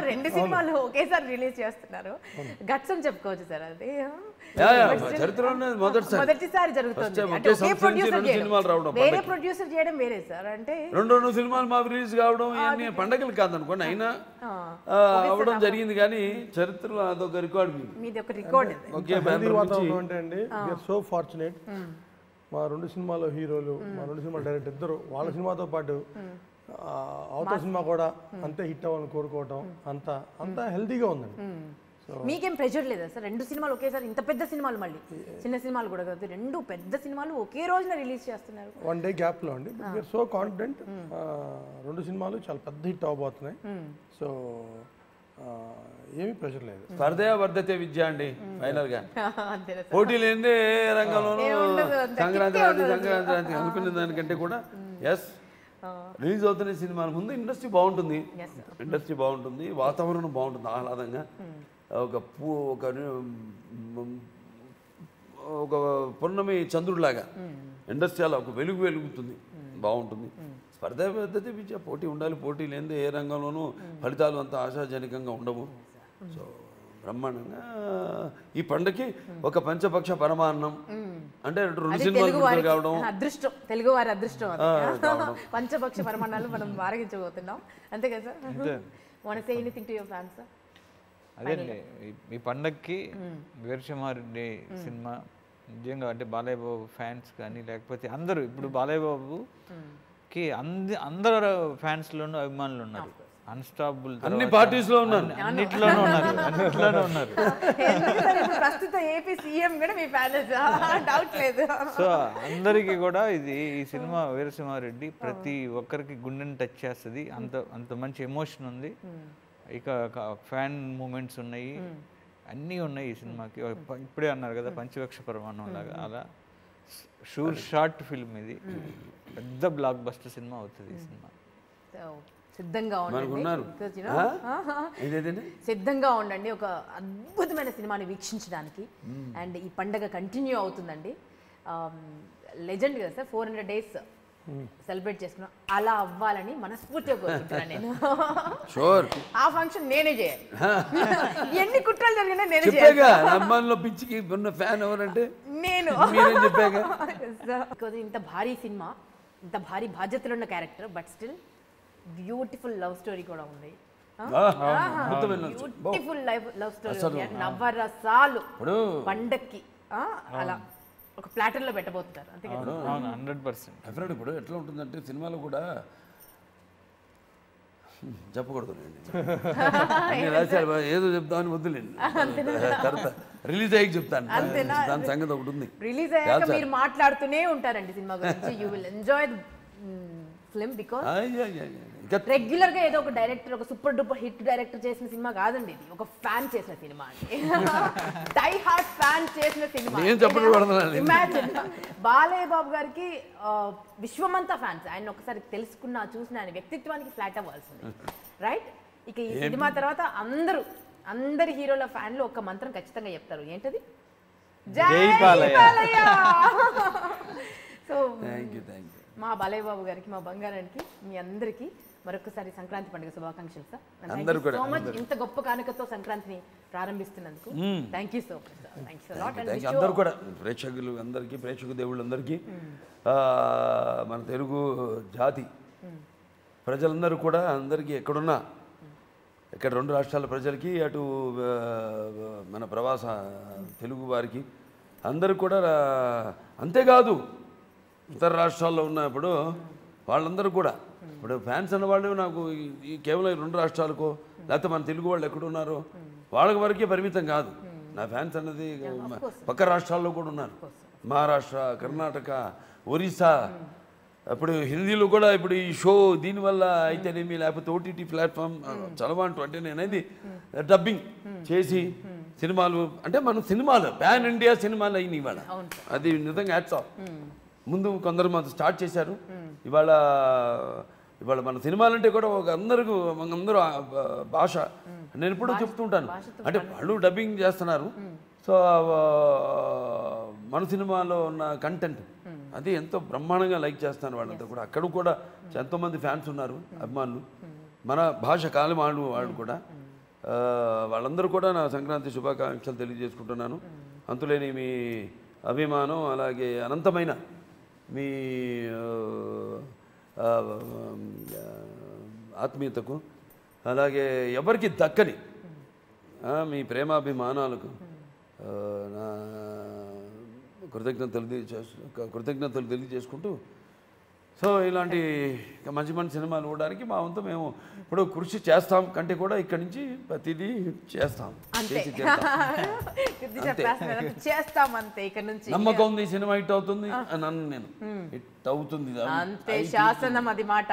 2 సినిమాలు ఒకేసారి రిలీజ్ చేస్తున్నారు, గట్స్ అని చెప్పుకోవచ్చు సార్. అది మొదటిసారి జరుగుతుంది, అంటే ఒకే ప్రొడ్యూసర్ చేయడం, వేరే ప్రొడ్యూసర్ చేయడం వేరే సార్. అంటే 2 సినిమాలు మా రిలీజ్ కావడం ఇవన్నీ పండగలు కాదనుకోండి, అయినా అవడం జరిగింది. కానీ చరిత్రలో అదొక రికార్డ్, మీది ఒక రికార్డ్. అంటే అండి సో ఫార్చునేట్, మా 2 సినిమాలో హీరోలు, మా 2 సినిమా డైరెక్టర్ ఇద్దరు వాళ్ళ సినిమాతో పాటు అవతల సినిమా కూడా అంతే హిట్ అవ్వాలని కోరుకోవటం, అంతా హెల్తీగా ఉందండి. మీకేం ప్రెషర్ లేదా సార్? 2 సినిమాలు ఒకేసారి, ఇంత పెద్ద సినిమాలు, మళ్ళీ చిన్న సినిమాలు కూడా కాదు, 2 పెద్ద సినిమాలు ఒకే రోజున రిలీజ్ చేస్తున్నారు, 1 డే గ్యాప్లో అండి. వీఆర్ సో కాన్ఫిడెంట్, 2 సినిమాలు చాలా పెద్ద హిట్ అవ్వబోతున్నాయి. సో ఏమీ ప్రెషర్ లేదు. స్పర్ధయా వర్ధతే విద్య అండి. ఫైనల్ గా పోటీ లేనిదే రంగంలోనూ సంక్రాంతి అనుకునే దానికంటే కూడా ఎస్ రిలీజ్ అవుతున్న సినిమాల ముందు ఇండస్ట్రీ బాగుంటుంది, వాతావరణం బాగుంటుంది, ఆహ్లాదంగా ఒక పున్నమి చంద్రుడిలాగా ఇండస్ట్రీ అలా ఒక వెలుగుతుంది, బాగుంటుంది. స్పర్ధ పద్ధతి విద్య, పోటీ ఉండాలి, పోటీ లేనిదే ఏ రంగంలోనూ ఫలితాలు అంత ఆశాజనకంగా ఉండవు. సో బ్రహ్మాండంగా ఈ పండుగకి ఒక పంచపక్ష పరమాన్నం అంటే 2 సినిమాలు కావడం అదృష్టం, తెలుగు వారి అదృష్టం. పంచపక్ష పరమాన్నాలు మనం ఆరగించబోతున్నాం, అంతే కదా sir? Want to say anything to your fans? అదే ఈ పండగకి వీరసింహారెడ్డి సినిమా నిజంగా అంటే బాలయ్య బాబు ఫ్యాన్స్ కానీ లేకపోతే అందరూ, ఇప్పుడు బాలయ్య బాబుకి అందరు ఫ్యాన్స్లోనూ అభిమానులు ఉన్నారు, అన్స్టాపబుల్, అన్ని పార్టీస్ లో ఉన్నారు, అన్నిట్లోనూ ఉన్నారు. ప్రస్తుతం ఏపీ సీఎం కూడా మీ ఫ్యాన్స్, డౌట్ లేదు. సో అందరికీ కూడా ఈ సినిమా వీరసింహారెడ్డి ప్రతి ఒక్కరికి గుండెని టచ్ చేస్తుంది, అంత మంచి ఎమోషన్ ఉంది. ఇక ఫ్యాన్ మూమెంట్స్ ఉన్నాయి, అన్నీ ఉన్నాయి ఈ సినిమాకి. ఇప్పుడే అన్నారు కదా పంచపక్ష పరమాన్నం లాగా, అలా షార్ట్ ఫిల్మ్ ఇది, పెద్ద బ్లాక్ బస్టర్ సినిమా అవుతుంది ఈ సినిమా. సిద్ధంగా ఉండండి ఒక అద్భుతమైన సినిమాని వీక్షించడానికి. అండ్ ఈ పండగ కంటిన్యూ అవుతుందండి, లెజెండ్ కదా సార్, 400 days సెలబ్రేట్ చేసుకున్నాం. అలా అవ్వాలని మనస్ఫూర్తిగా కోరుకుంటున్నాను నేను. షూర్. ఆ ఫంక్షన్ నేనే చేయాలి. ఎన్ని కుట్రలు జరిగినా నేనే చేయాలి. చెప్పాగా అమ్మాయిలో పిచ్చికి ఉన్న ఫ్యాన్ ఎవరంటే నేను. మీరేం చెప్పాగా. ఇంత భారీ సినిమా, ఇంత భారీ బాధ్యతలు ఉన్న character, but still beautiful love story కూడా ఉంది. బ్యూటిఫుల్ లవ్ స్టోరీ, నవరసాలు పండక్కి అలా ఒక ప్లాటర్ లో పెట్టబోతున్నారు. అంతే కదా? 100%. డెఫినెట్. ఇప్పుడు ఎట్లా ఉంటుందంటే సినిమాలో కూడా చెప్పకూడదు ఏదో చెప్తామని వద్దులేండి, తర్వాత రిలీజ్ అయ్యాక చెప్తాను. దాని సంగతి ఒకటి ఉంది. రిలీజ్ అయ్యాక మీరు మాట్లాడుతూనే ఉంటారండి సినిమా గురించి. You will enjoy the film because regular గా ఏదో ఒక డైరెక్టర్, ఒక సూపర్ డూపర్ హిట్ డైరెక్టర్ చేసిన సినిమా కాదండి ఇది. ఒక ఫ్యాన్ చేసిన సినిమా అండి. డై హార్ట్ ఫ్యాన్ చేసిన సినిమా. ఇమాజిన్ బాలయ్య బాబు గారికి విశ్వమంతా ఫ్యాన్స్. ఆయన ఒకసారి తెలుసుకున్నా, చూసిన ఆయన వ్యక్తిత్వానికి ఫ్లాట్ అవ్వాల్సింది, రైట్? ఇక ఈ సినిమా తర్వాత అందరి హీరోల ఫ్యాన్లు ఒక మంత్రం ఖచ్చితంగా చెప్తారు. ఏంటది? జై బాలయ్య. సో మా బాలయ్య బాబు గారికి, మా బంగారానికి, మీ అందరికీ మరొకసారి సంక్రాంతి పండుగ శుభాకాంక్షలు సార్. సో మచ్ ఇంత గొప్ప కానుకతో సంక్రాంతిని ప్రారంభిస్తున్నందుకు thank you so much sir. Thank you so much. అందరూ కూడా ప్రేక్షకులు అందరికీ, ప్రేక్షక దేవుళ్ళందరికీ, మన తెలుగు జాతి ప్రజలందరూ కూడా అందరికీ ఎక్కడున్నా, ఇక్కడ 2 రాష్ట్రాల ప్రజలకి, అటు మన ప్రవాస తెలుగు వారికి అందరూ కూడా, అంతేకాదు ఇతర రాష్ట్రాల్లో ఉన్నప్పుడు వాళ్ళందరూ కూడా, ఇప్పుడు ఫ్యాన్స్ అన్నవాళ్ళు నాకు ఈ కేవలం 2 రాష్ట్రాలకో లేకపోతే మన తెలుగు వాళ్ళు ఎక్కడున్నారో వాళ్ళకి వరకే పరిమితం కాదు. నా ఫ్యాన్స్ అన్నది పక్క రాష్ట్రాల్లో కూడా ఉన్నారు. మహారాష్ట్ర, కర్ణాటక, ఒరిస్సా, ఇప్పుడు హిందీలో కూడా ఇప్పుడు ఈ షో దీనివల్ల అయితేనేమి, లేకపోతే ఓటీటీ ప్లాట్ఫామ్ చలవాంటు అంటే నేనేది డబ్బింగ్ చేసి సినిమాలు, అంటే మన సినిమాలు పాన్ ఇండియా సినిమాలు అయినాయి ఇవాళ. అది నిజంగా హ్యాట్స్ ఆఫ్. ముందు కొందరు మనం స్టార్ట్ చేశారు. ఇవాళ మన సినిమాలంటే కూడా ఒక అందరూ భాష, నేను ఎప్పుడూ చెప్తుంటాను, అంటే వాళ్ళు డబ్బింగ్ చేస్తున్నారు. సో మన సినిమాలో ఉన్న కంటెంట్ అది ఎంతో బ్రహ్మాండంగా లైక్ చేస్తున్నారు వాళ్ళంతా కూడా. అక్కడ కూడా ఎంతోమంది ఫ్యాన్స్ ఉన్నారు, అభిమానులు, మన భాష కాలమాడు వాళ్ళు కూడా. వాళ్ళందరూ కూడా నా సంక్రాంతి శుభాకాంక్షలు తెలియజేసుకుంటున్నాను. అంతులేని మీ అభిమానం, అలాగే అనంతమైన మీ ఆత్మీయతకు, అలాగే ఎవరికి దక్కని మీ ప్రేమాభిమానాలకు నా కృతజ్ఞతలు తెలియజేసుకుంటూ, సో ఇలాంటి మంచి మంచి సినిమాలు చూడడానికి మా వంతు మేము ఇప్పుడు కృషి చేస్తాం కంటే కూడా ఇక్కడి నుంచి ప్రతిదీ చేస్తాం. నమ్మకం ఉంది సినిమా హిట్ అవుతుంది అని నేను హిట్ అవుతుంది అంతే, శాసనం అది మాట.